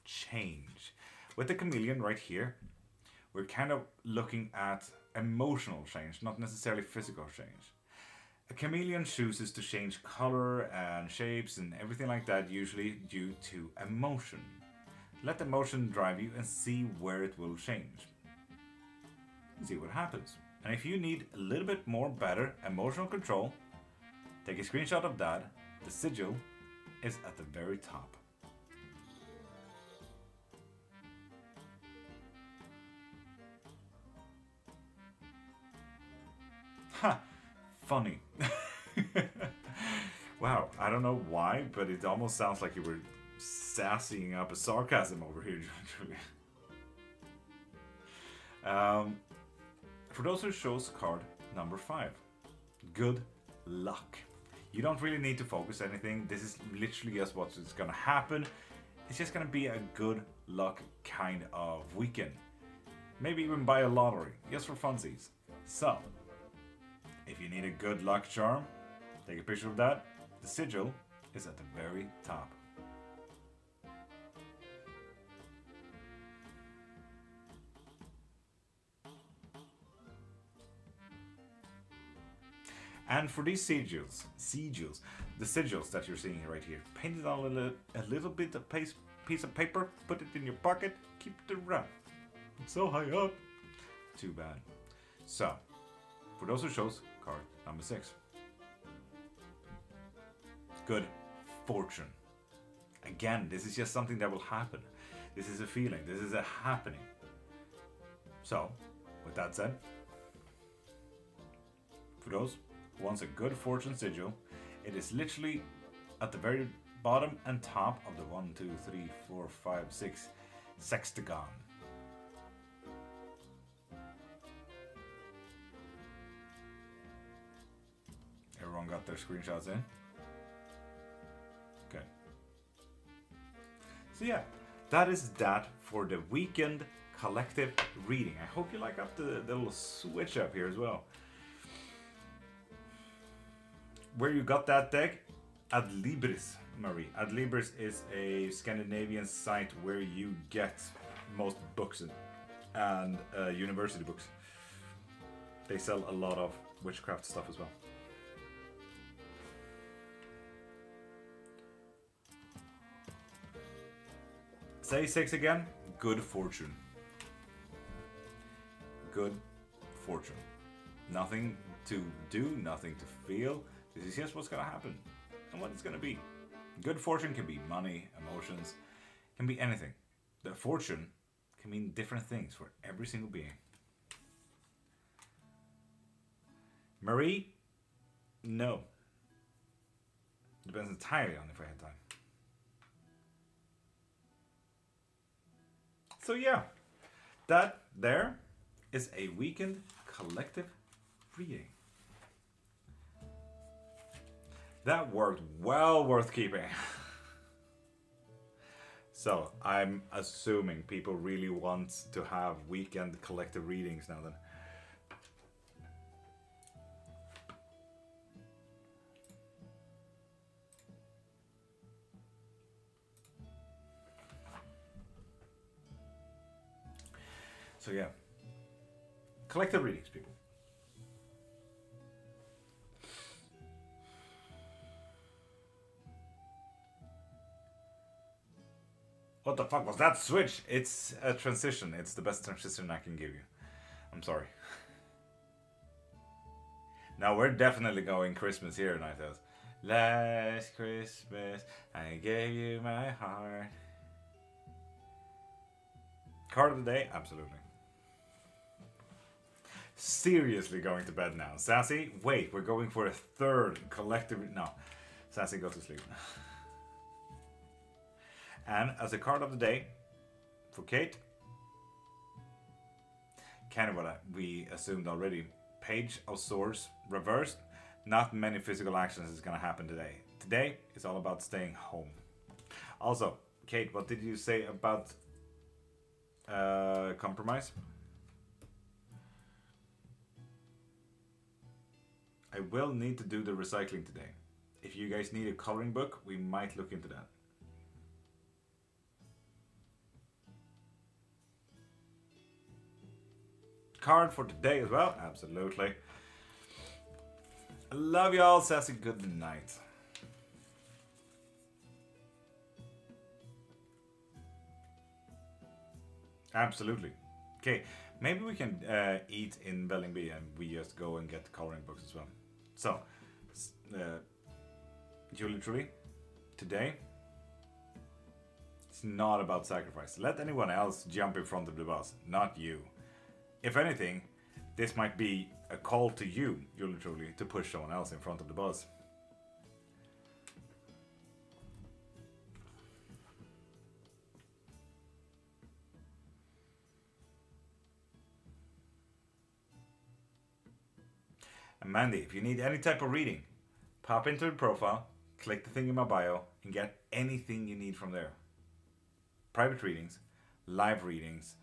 Change. With the chameleon right here, we're kind of looking at emotional change, not necessarily physical change. A chameleon chooses to change color and shapes and everything like that, usually due to emotion. Let emotion drive you and see where it will change. See what happens. And if you need a little bit more better emotional control, take a screenshot of that. The sigil is at the very top. Ha! Funny. Wow, I don't know why, but it almost sounds like you were sassying up a sarcasm over here. For those who chose card number 5, good luck. You don't really need to focus anything. This is literally just what's gonna happen. It's just gonna be a good luck kind of weekend. Maybe even buy a lottery, just for funsies. So, if you need a good luck charm, take a picture of that. The sigil is at the very top. And for these sigils, the sigils that you're seeing right here, paint it on a little bit of piece of paper, put it in your pocket, keep it around. It's so high up. Too bad. So, for those who chose card number 6. Good fortune. Again, this is just something that will happen. This is a feeling. This is a happening. So, with that said, For those who wants a good fortune sigil, it is literally at the very bottom and top of the 1, 2, 3, 4, 5, 6 sextagon. Everyone got their screenshots in? Okay. So yeah, that is that for the weekend collective reading. I hope you like up the little switch up here as well. Where you got that deck? Adlibris, Marie. Adlibris is a Scandinavian site where you get most books and university books. They sell a lot of witchcraft stuff as well. Say 6 again. Good fortune. Good fortune. Nothing to do, nothing to feel. This is just what's going to happen and what it's going to be. Good fortune can be money, emotions, can be anything. The fortune can mean different things for every single being. Marie? No. Depends entirely on if I had time. So yeah, that there is a weekend collective reading. That worked well worth keeping. So I'm assuming people really want to have weekend collective readings now then. So yeah, collective readings, people. What the fuck was that switch? It's a transition. It's the best transition I can give you. I'm sorry. Now we're definitely going Christmas here, Night Owls. Last Christmas, I gave you my heart. Card of the day? Absolutely. Seriously going to bed now. Sassy, wait, we're going for a third collective... No. Sassy, go to sleep. And as a card of the day, for Kate, kind of what we assumed already. Page of Swords, reversed. Not many physical actions is going to happen today. Today is all about staying home. Also, Kate, what did you say about compromise? I will need to do the recycling today. If you guys need a coloring book, we might look into that. Card for today as well, absolutely. I love y'all, Sassy, good night. Absolutely. Okay, maybe we can eat in Vällingby and we just go and get the coloring books as well. So, Julie Truly, today, it's not about sacrifice. Let anyone else jump in front of the bus, not you. If anything, this might be a call to you, Julie Truly, to push someone else in front of the bus. And Mandy, if you need any type of reading, pop into the profile, click the thing in my bio, and get anything you need from there. Private readings, live readings,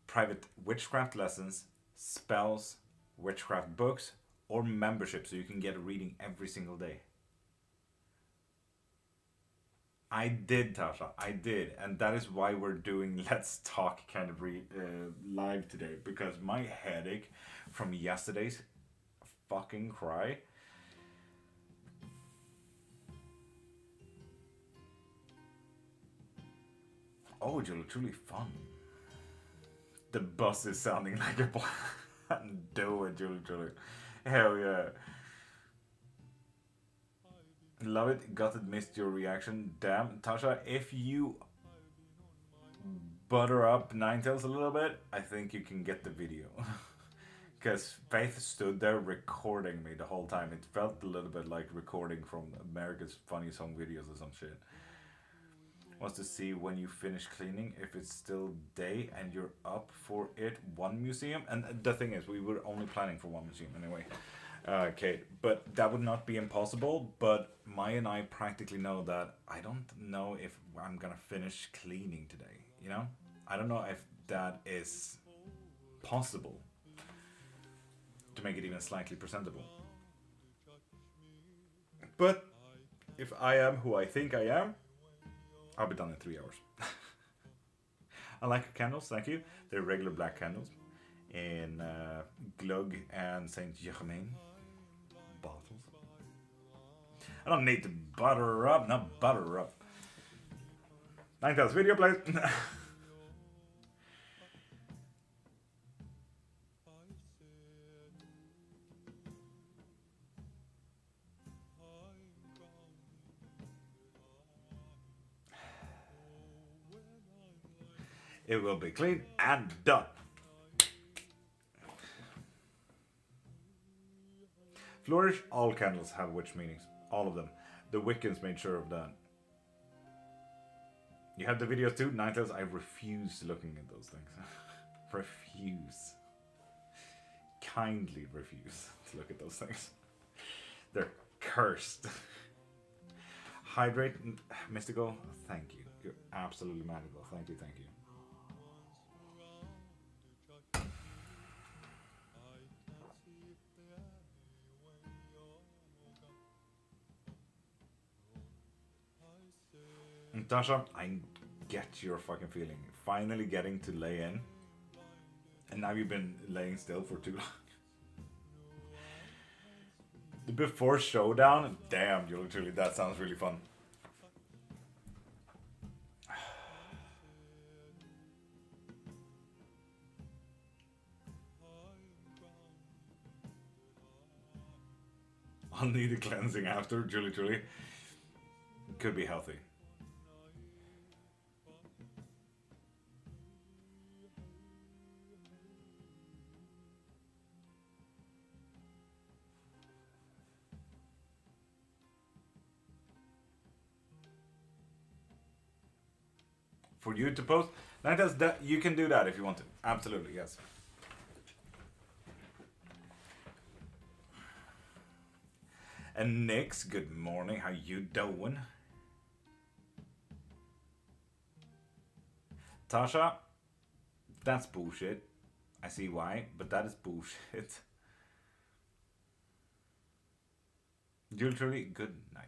private witchcraft lessons, spells, witchcraft books, or membership so you can get a reading every single day. I did, Tasha, I did, and that is why we're doing Let's Talk kind of live today, because my headache from yesterday's fucking cry. Oh, you're truly fun. The bus is sounding like a plan. Do it, Julie Truly. Hell yeah. Love it. Got it. Missed your reaction. Damn. Tasha, if you butter up Ninetales a little bit, I think you can get the video. Because Faith stood there recording me the whole time. It felt a little bit like recording from America's Funny Song Videos or some shit. Wants to see when you finish cleaning, if it's still day and you're up for it. One museum, and the thing is, we were only planning for one museum anyway, Kate. But that would not be impossible. But Maya and I practically know that I don't know if I'm gonna finish cleaning today. You know, I don't know if that is possible to make it even slightly presentable. But if I am who I think I am, I'll be done in 3 hours. I like your candles, thank you. They're regular black candles in Glug and Saint Germain bottles. I don't need to butter her up, not butter her up. 9,000 video plays. It will be clean and done. Flourish, all candles have witch meanings. All of them. The Wiccans made sure of that. You have the videos too? Ninetales, I refuse looking at those things. Refuse. Kindly refuse to look at those things. They're cursed. Hydrate, Mystical, thank you. You're absolutely magical. Thank you, thank you. Tasha, I get your fucking feeling. Finally getting to lay in. And now you've been laying still for too long. The before showdown? Damn, you literally, that sounds really fun. I'll need a cleansing after, Julie. Could be healthy. For you to post, that you can do that if you want to. Absolutely, yes. And Nix, good morning. How you doing? Tasha, that's bullshit. I see why, but that is bullshit. Literally, good night.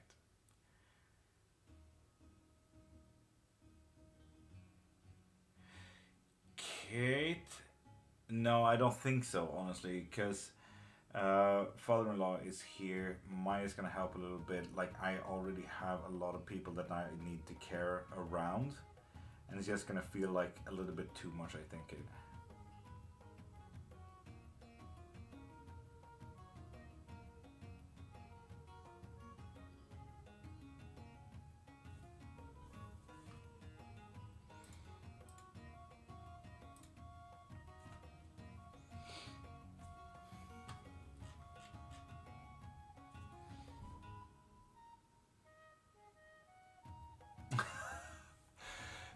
Kate? No, I don't think so, honestly, because father-in-law is here. Maya's gonna help a little bit. Like, I already have a lot of people that I need to care around, and it's just gonna feel like a little bit too much, I think. Kate.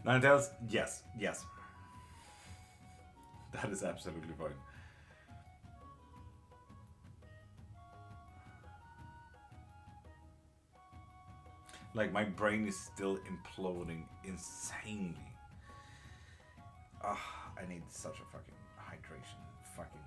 Ninetales, yes. That is absolutely fine. Like, my brain is still imploding insanely. I need such a fucking hydration. Fucking.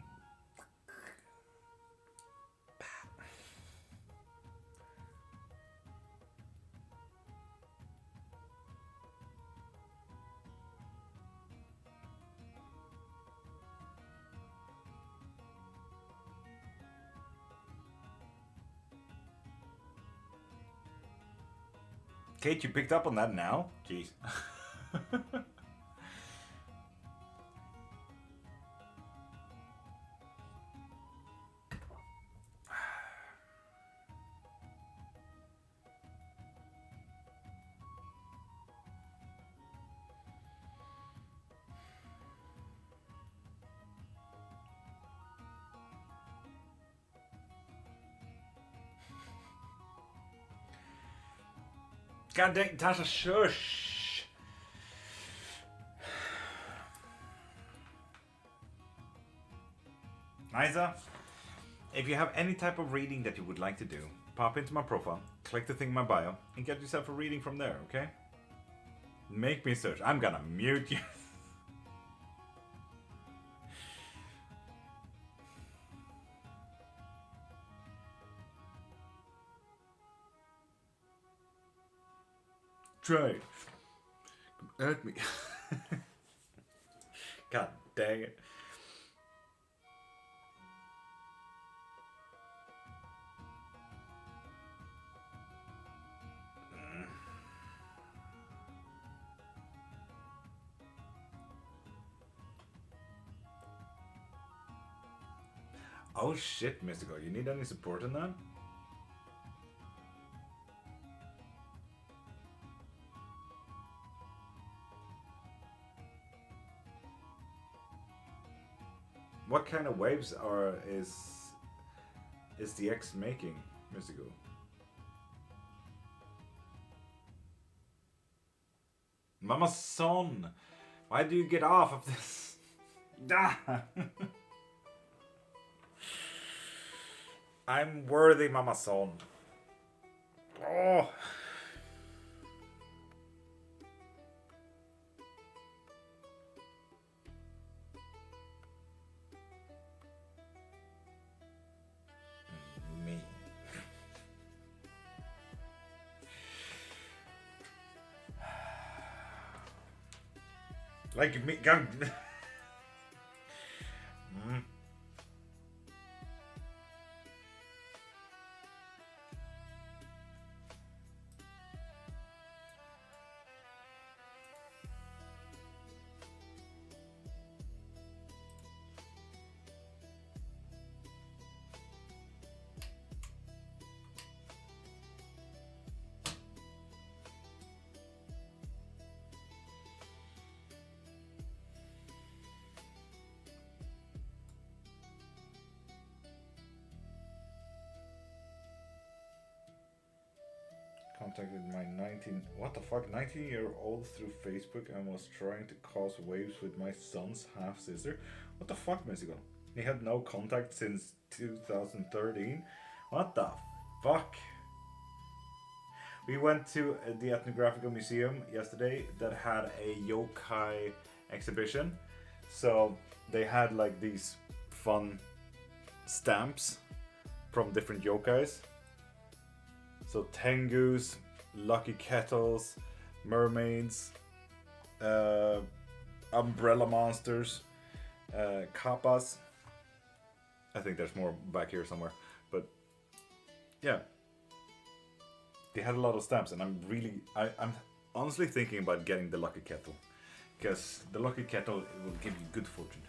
Kate, you picked up on that now? Jeez. God dang, Tasha, shush. Isa, if you have any type of reading that you would like to do, pop into my profile, click the thing in my bio, and get yourself a reading from there, okay? Make me search. I'm gonna mute you. Try. Hurt me. God dang it. Oh shit, Mystical. You need any support on that? What kind of waves is the X making, Mystical? Mama son, why do you get off of this? I'm worthy, Mama son. Oh. Me. Like me, God. Contacted my 19-year-old through Facebook and was trying to cause waves with my son's half sister. What the fuck, Mystical? He had no contact since 2013. What the fuck? We went to the Ethnographical Museum yesterday that had a yokai exhibition. So they had like these fun stamps from different yokais. So tengus, lucky kettles, mermaids, umbrella monsters, kappas. I think there's more back here somewhere, but yeah, they had a lot of stamps, and I'm honestly thinking about getting the lucky kettle, because the lucky kettle will give you good fortune.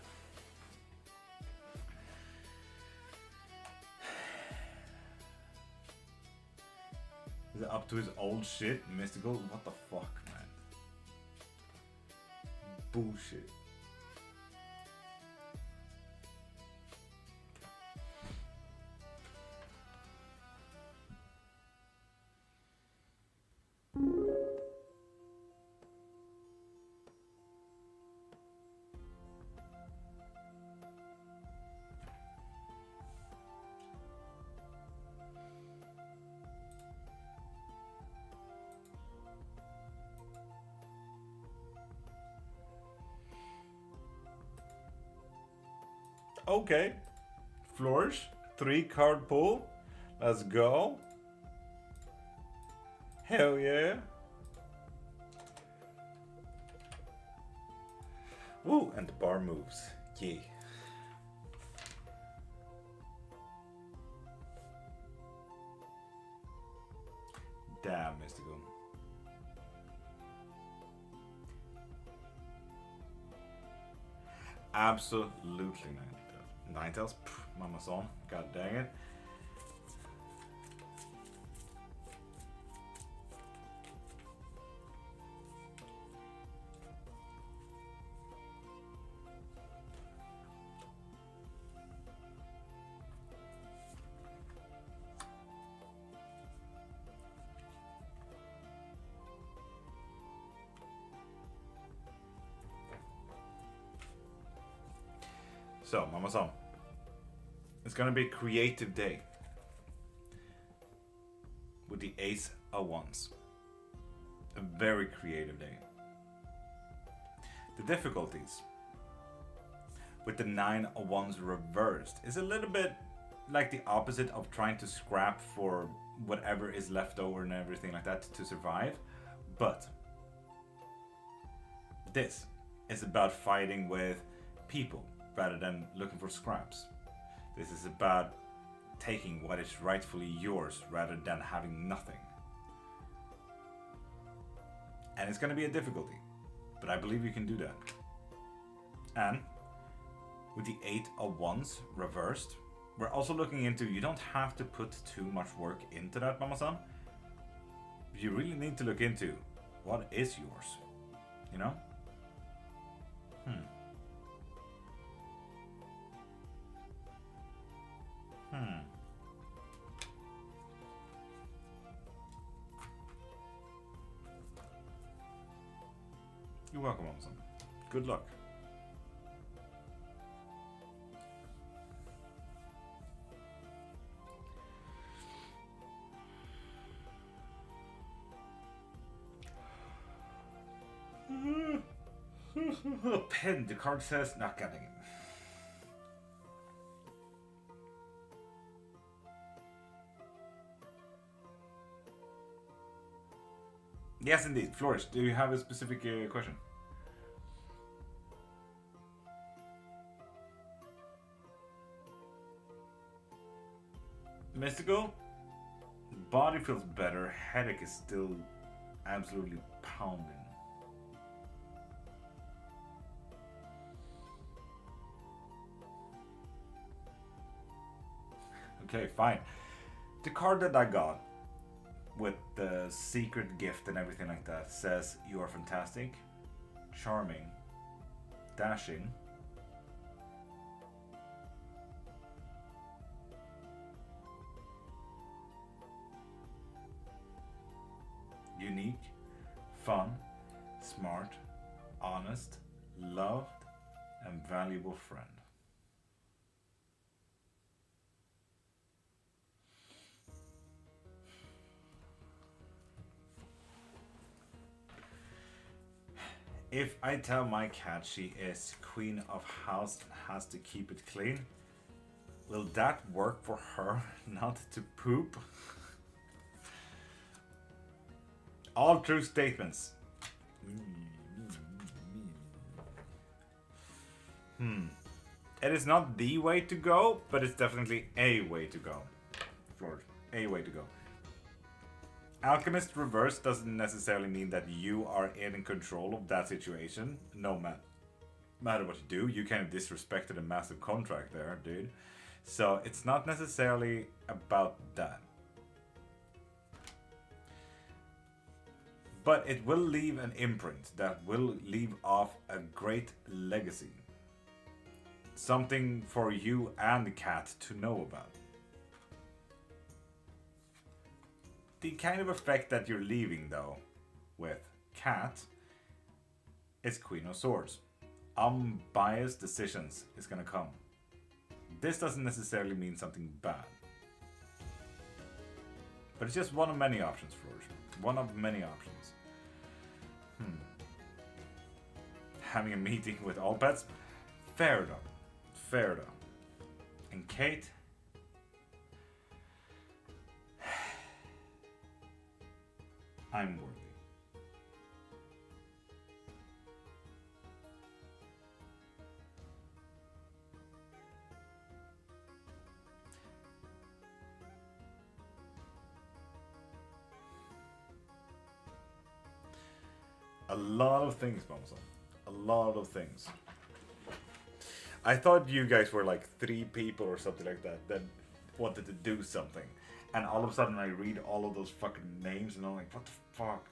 Is it up to his old shit, Mystical? What the fuck, man? Bullshit. Okay. Flourish. 3-card pull. Let's go. Hell yeah. Woo, and the bar moves. Yeah. Damn, Mystical. Absolutely, man. Ninetales, Mama son, god dang it. So, Mama-san, it's gonna be a creative day with the Ace of Wands. A very creative day. The difficulties with the Nine of Wands reversed is a little bit like the opposite of trying to scrap for whatever is left over and everything like that to survive. But this is about fighting with people rather than looking for scraps. This is about taking what is rightfully yours rather than having nothing. And it's going to be a difficulty, but I believe you can do that. And with the Eight of Wands reversed, we're also looking into, you don't have to put too much work into that, Mama-san. You really need to look into what is yours, you know? You're welcome, Mama-san. Good luck. Pen, the card says not getting it. Yes, indeed. Flourish, do you have a specific question? Mystical? Body feels better. Headache is still absolutely pounding. Okay, fine. The card that I got with the secret gift and everything like that says you are fantastic, charming, dashing, unique, fun, smart, honest, loved, and valuable friend. If I tell my cat she is queen of house and has to keep it clean, will that work for her not to poop? All true statements. It is not the way to go, but it's definitely a way to go. George, a way to go. Alchemist reverse doesn't necessarily mean that you are in control of that situation. No matter what you do, you kind of disrespected a massive contract there, dude. So it's not necessarily about that. But it will leave an imprint that will leave off a great legacy. Something for you and the cat to know about. The kind of effect that you're leaving, though, with cat is Queen of Swords. Unbiased decisions is gonna come. This doesn't necessarily mean something bad. But it's just one of many options, Flourish. One of many options. Having a meeting with all pets? Fair enough. Fair enough. And Kate? I'm worthy. A lot of things, Momson. A lot of things. I thought you guys were like 3 people or something like that wanted to do something. And all of a sudden I read all of those fucking names and I'm like, what the fuck?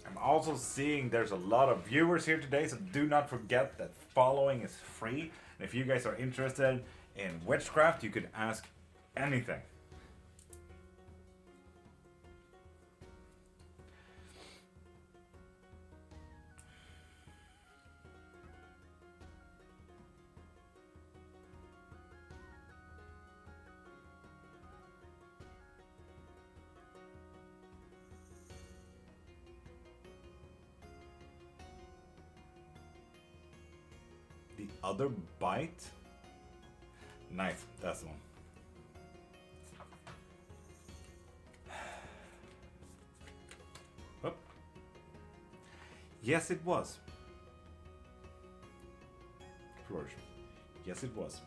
I'm also seeing there's a lot of viewers here today, so do not forget that following is free. And if you guys are interested in witchcraft, you could ask anything. The other bite? Nice, that's the one. Oh. Yes, it was. Flourish. Yes, it was.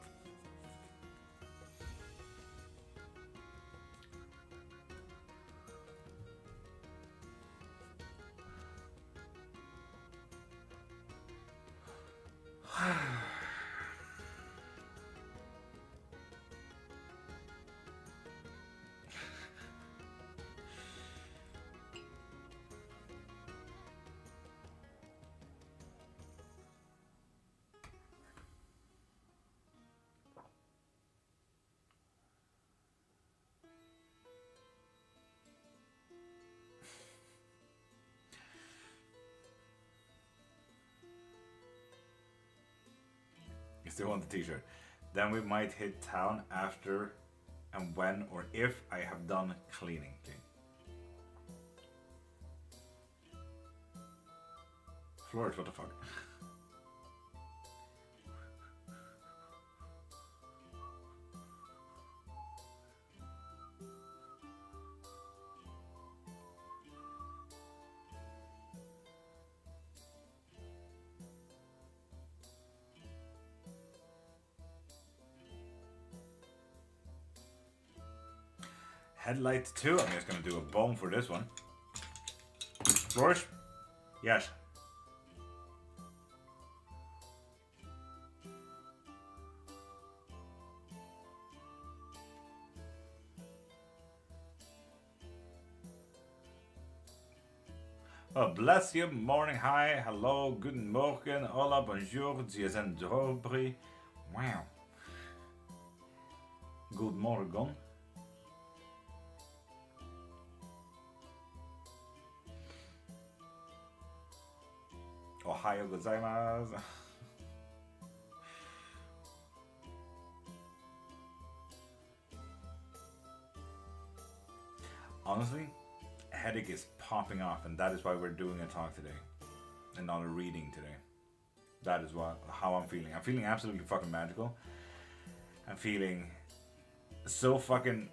You still want the t-shirt. Then we might hit town after and when or if I have done cleaning. Okay. Flourish, what the fuck? Headlight 2, I'm just gonna do a bone for this one. Flourish? Yes. Oh, bless you, morning, hi, hello, guten morgen, hola, bonjour, dzień dobry. Wow. Good morgen. Ohio gozaimasu. Honestly, a headache is popping off, and that is why we're doing a talk today and not a reading today. That is how I'm feeling. I'm feeling absolutely fucking magical. I'm feeling so fucking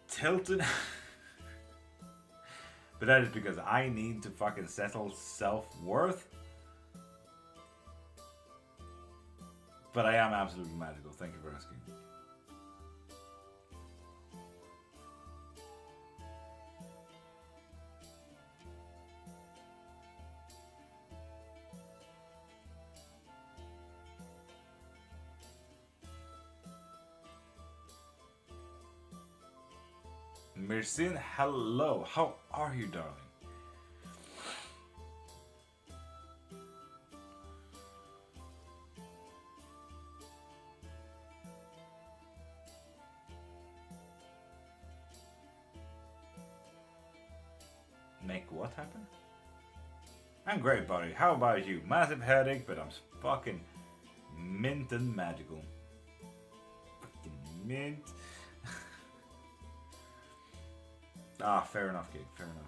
tilted. But that is because I need to fucking settle self-worth. But I am absolutely magical. Thank you for asking. Mersin, hello. How are you, darling? Make what happen? I'm great, buddy. How about you? Massive headache, but I'm fucking mint and magical. Fucking mint. Ah, fair enough, kid. Fair enough.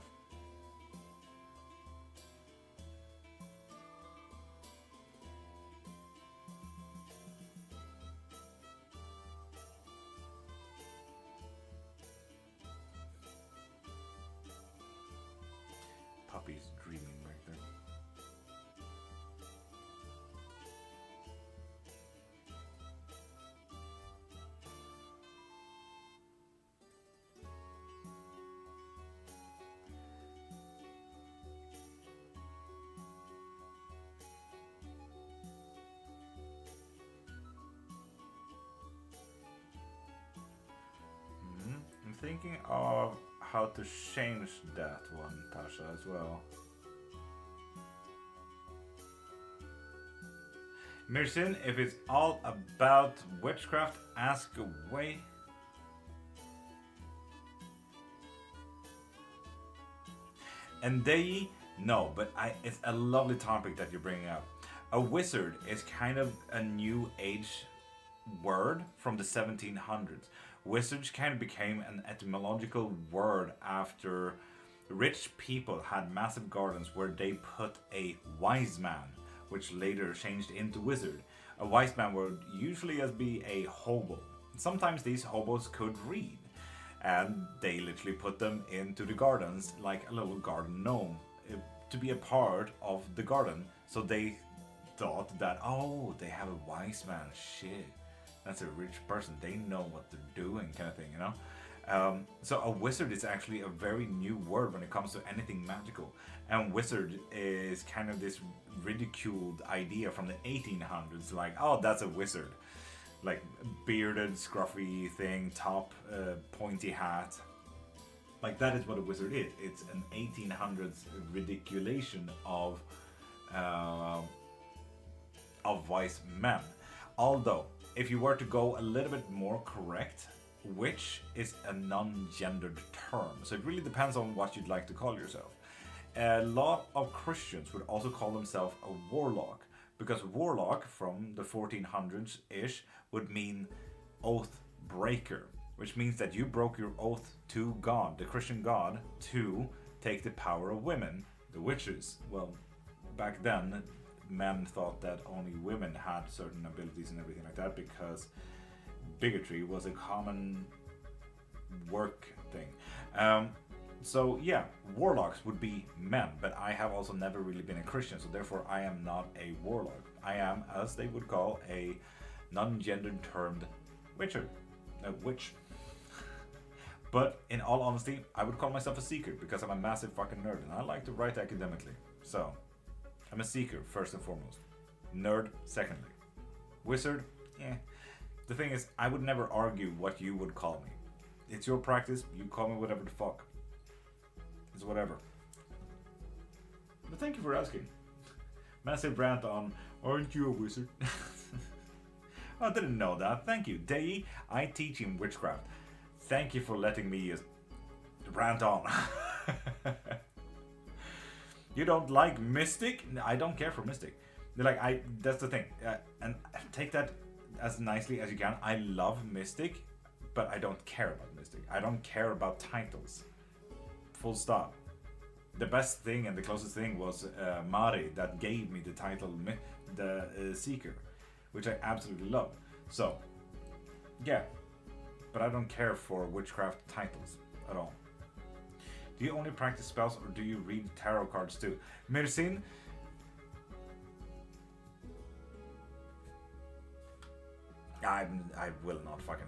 Puppy's dreaming back there. I'm thinking of how to change that one, Tasha, as well. Mirsin, if it's all about witchcraft, ask away. And they, no, but it's a lovely topic that you're bringing up. A wizard is kind of a new age word from the 1700s. Wizards kind of became an etymological word after rich people had massive gardens where they put a wise man, which later changed into wizard. A wise man would usually as be a hobo. Sometimes these hobos could read, and they literally put them into the gardens like a little garden gnome to be a part of the garden. So they thought that, oh, they have a wise man, shit, that's a rich person, they know what they're doing, kind of thing, you know. So a wizard is actually a very new word when it comes to anything magical. And wizard is kind of this ridiculed idea from the 1800s, like, oh, that's a wizard. Like bearded, scruffy thing, top, pointy hat. Like that is what a wizard is. It's an 1800s ridiculation of wise men. Although, if you were to go a little bit more correct, witch is a non-gendered term. So it really depends on what you'd like to call yourself. A lot of Christians would also call themselves a warlock, because warlock from the 1400s-ish would mean oath breaker, which means that you broke your oath to God, the Christian God, to take the power of women, the witches. Well, back then, men thought that only women had certain abilities and everything like that, because bigotry was a common work thing. So yeah, warlocks would be men, but I have also never really been a Christian, so therefore I am not a warlock. I am, as they would call, a non-gendered termed witcher, a witch. But in all honesty, I would call myself a seeker, because I'm a massive fucking nerd and I like to write academically. So, I'm a seeker first and foremost. Nerd secondly. Wizard, eh. The thing is, I would never argue what you would call me. It's your practice, you call me whatever the fuck. It's whatever. But thank you for asking. Massive rant on, aren't you a wizard? I didn't know that. Thank you. Dei, I teach in witchcraft. Thank you for letting me rant on. You don't like mystic? I don't care for mystic. Like, that's the thing. And take that as nicely as you can. I love mystic, but I don't care about mystic. I don't care about titles. Full stop. The best thing and the closest thing was Mari that gave me the title the Seeker, which I absolutely love. So, yeah. But I don't care for witchcraft titles at all. Do you only practice spells or do you read tarot cards too? Mirsin? I will not fucking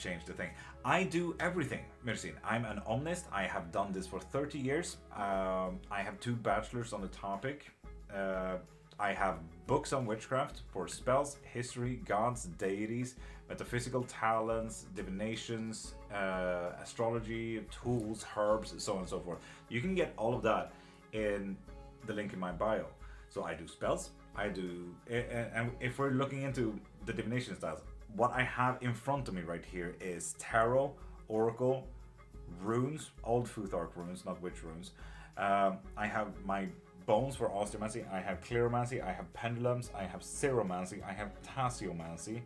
change the thing. I do everything, Mirsin. I'm an omnist. I have done this for 30 years. I have 2 bachelors on the topic. I have books on witchcraft for spells, history, gods, deities, metaphysical talents, divinations, astrology, tools, herbs, so on and so forth. You can get all of that in the link in my bio. So I do spells, I do, and if we're looking into the divination styles, what I have in front of me right here is tarot, oracle, runes, old Futhark runes, not witch runes. I have my bones for osteomancy, I have cleromancy, I have pendulums, I have ceromancy, I have tasseomancy,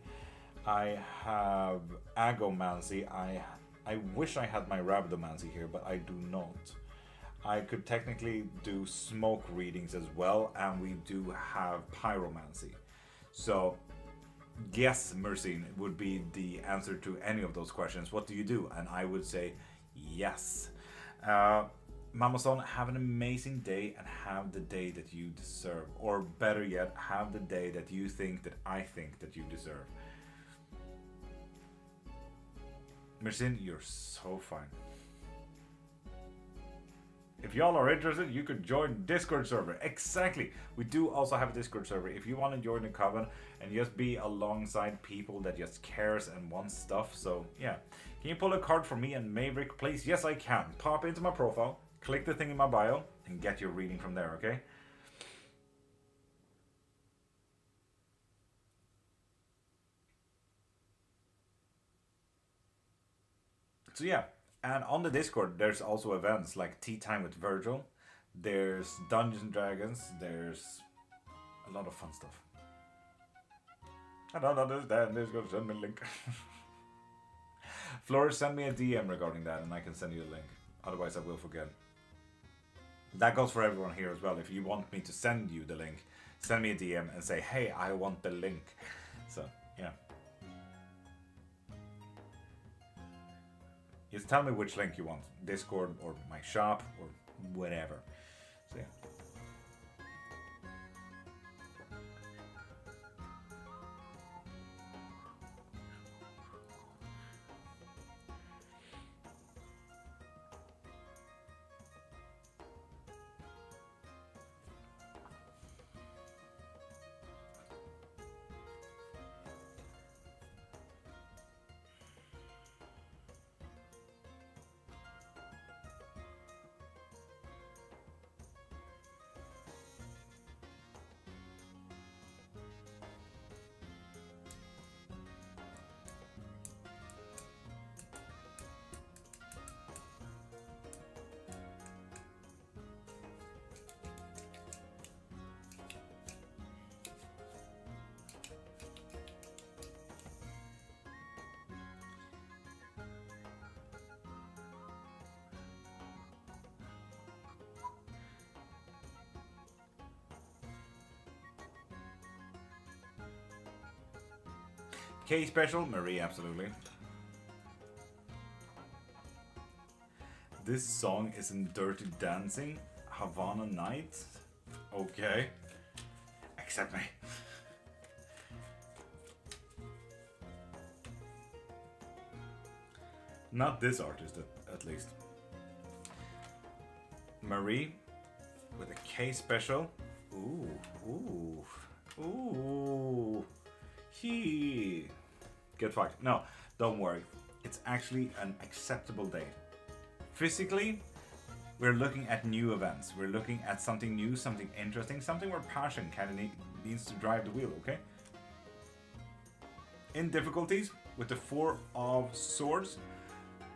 I have agomancy, I wish I had my rhabdomancy here, but I do not. I could technically do smoke readings as well, and we do have pyromancy. So, yes, Mercine would be the answer to any of those questions. What do you do? And I would say, yes. Mamason, have an amazing day and have the day that you deserve. Or better yet, have the day that you think that I think that you deserve. Mercine, you're so fine. If y'all are interested, you could join Discord server. Exactly. We do also have a Discord server. If you want to join the coven and just be alongside people that just cares and wants stuff. So yeah. Can you pull a card for me and Maverick, please? Yes, I can. Pop into my profile, click the thing in my bio, and get your reading from there, okay? So yeah, and on the Discord, there's also events like Tea Time with Virgil. There's Dungeons and Dragons. There's a lot of fun stuff. I don't understand. There's gonna send me a link. Flores, send me a DM regarding that, and I can send you a link. Otherwise, I will forget. That goes for everyone here as well. If you want me to send you the link, send me a DM and say, "Hey, I want the link." So yeah. Just tell me which link you want. Discord or my shop or whatever. So yeah. K special, Marie, absolutely. This song is in Dirty Dancing, Havana Night. Okay. Accept me. Not this artist, at least. Marie with a K special. Ooh, ooh, ooh. He. Get fucked. No, don't worry. It's actually an acceptable day. Physically, we're looking at new events. We're looking at something new, something interesting, something where passion kind of needs to drive the wheel, okay? In difficulties, with the Four of Swords,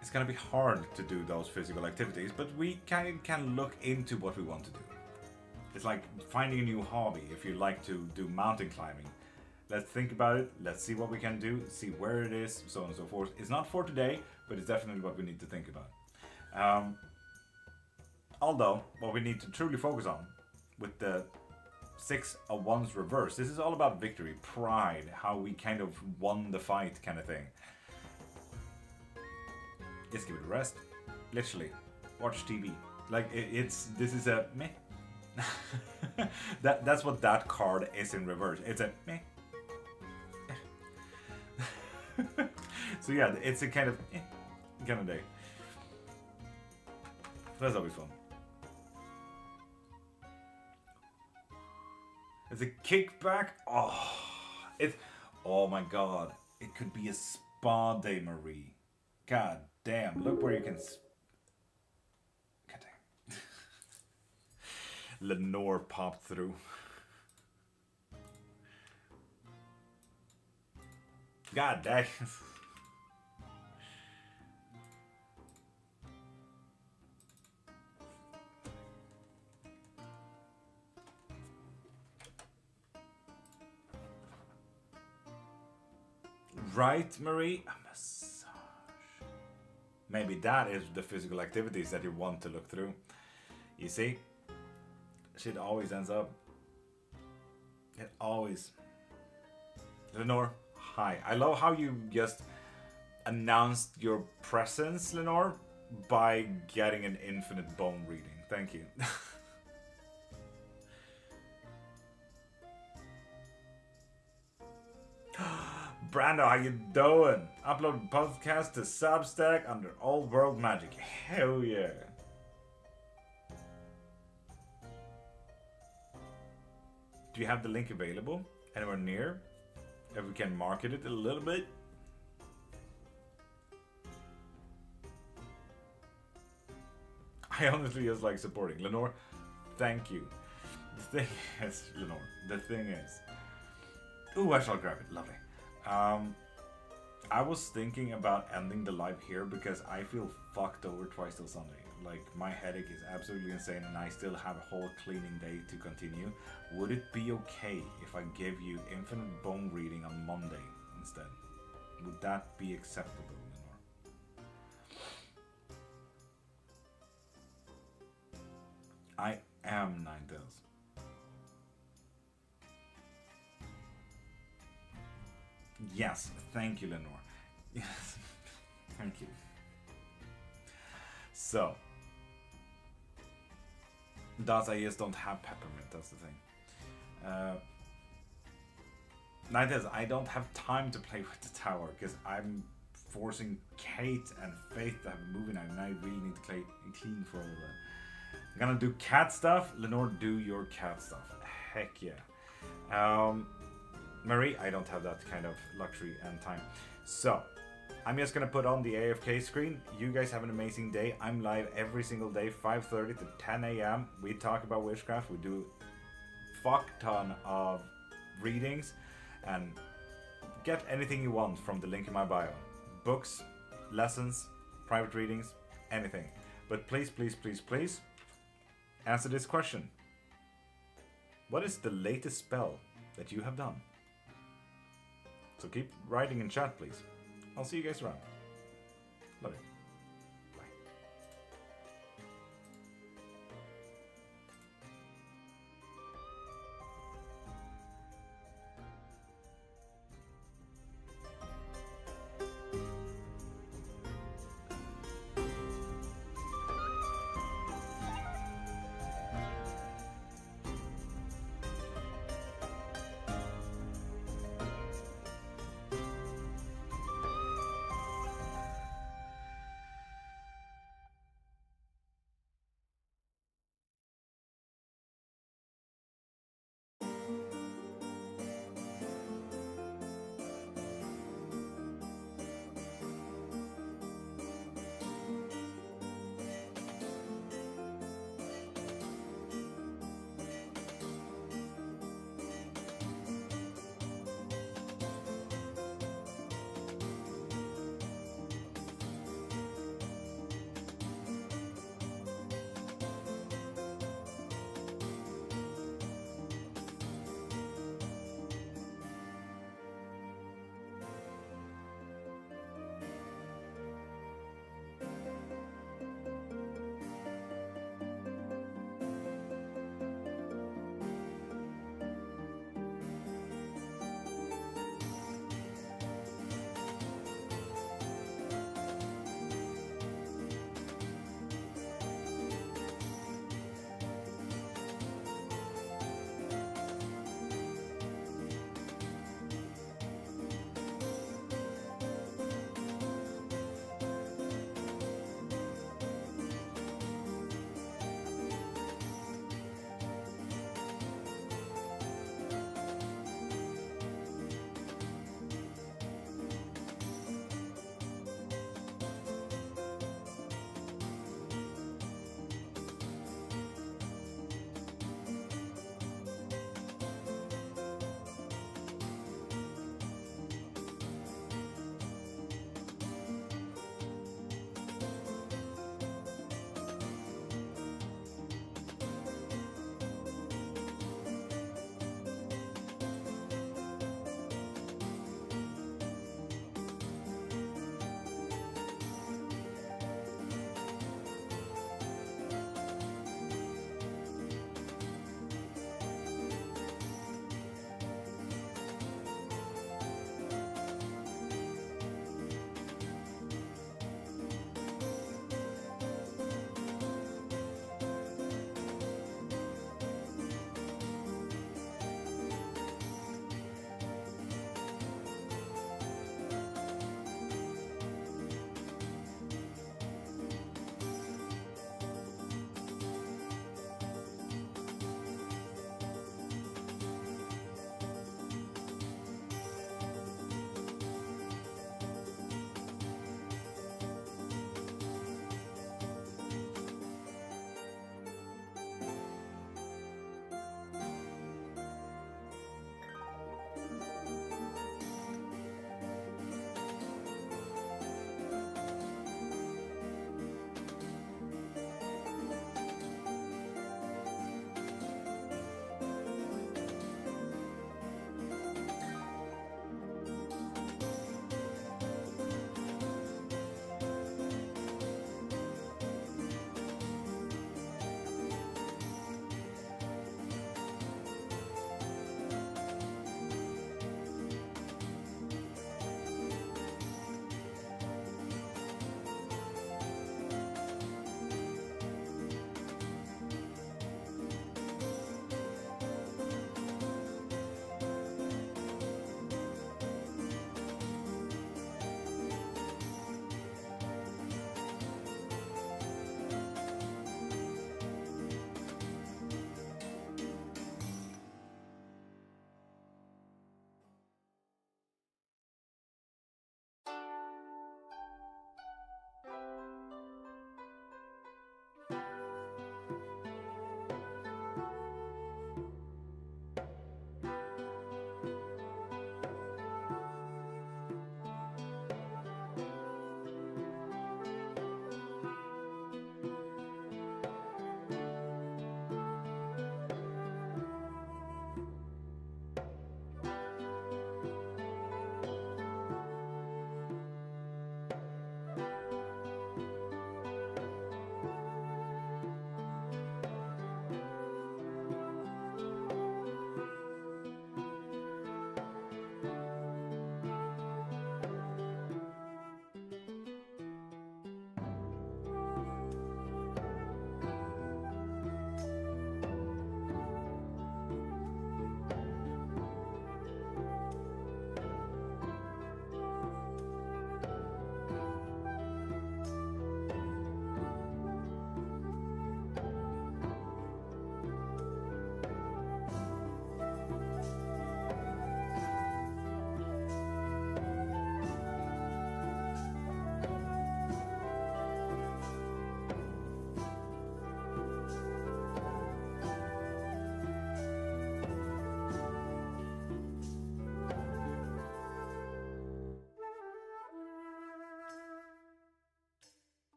it's gonna be hard to do those physical activities, but we can look into what we want to do. It's like finding a new hobby. If you like to do mountain climbing, let's think about it. Let's see what we can do, see where it is, so on and so forth. It's not for today, but it's definitely what we need to think about. Although, what we need to truly focus on with the Six of Wands reverse, this is all about victory, pride, how we kind of won the fight kind of thing. Just give it a rest. Literally. Watch TV. Like, this is a meh. That's what that card is in reverse. It's a meh. So yeah, it's a kind of day. That's always fun. It's a kickback. Oh my god. It could be a spa day, Marie. God damn. Look where you can. God damn. Lenore popped through. God damn. Right, Marie? A massage. Maybe that is the physical activities that you want to look through. You see? Shit always ends up. It always. Lenore, hi. I love how you just announced your presence, Lenore, by getting an infinite bone reading. Thank you. Brando, how you doing? Upload podcast to Substack under Old World Magic. Hell yeah. Do you have the link available anywhere near? If we can market it a little bit. I honestly just like supporting. Lenore, thank you. The thing is, Lenore, the thing is... Ooh, I shall grab it. Lovely. I was thinking about ending the live here because I feel fucked over twice till Sunday. Like, my headache is absolutely insane and I still have a whole cleaning day to continue. Would it be okay if I give you infinite bone reading on Monday instead? Would that be acceptable, Lenore? I am Nine Tails. Yes, thank you, Lenore. Yes, thank you. So, thus I just don't have peppermint, that's the thing. Nine Tails, I don't have time to play with the tower because I'm forcing Kate and Faith to have a movie night and I really need to clean for all of that. I'm gonna do cat stuff. Lenore, do your cat stuff. Heck yeah. Marie, I don't have that kind of luxury and time. So, I'm just gonna put on the AFK screen. You guys have an amazing day. I'm live every single day, 5:30 to 10 a.m. We talk about witchcraft. We do fuck ton of readings and get anything you want from the link in my bio. Books, lessons, private readings, anything. But please, please, please, please, answer this question. What is the latest spell that you have done? So keep writing in chat, please. I'll see you guys around. Love you.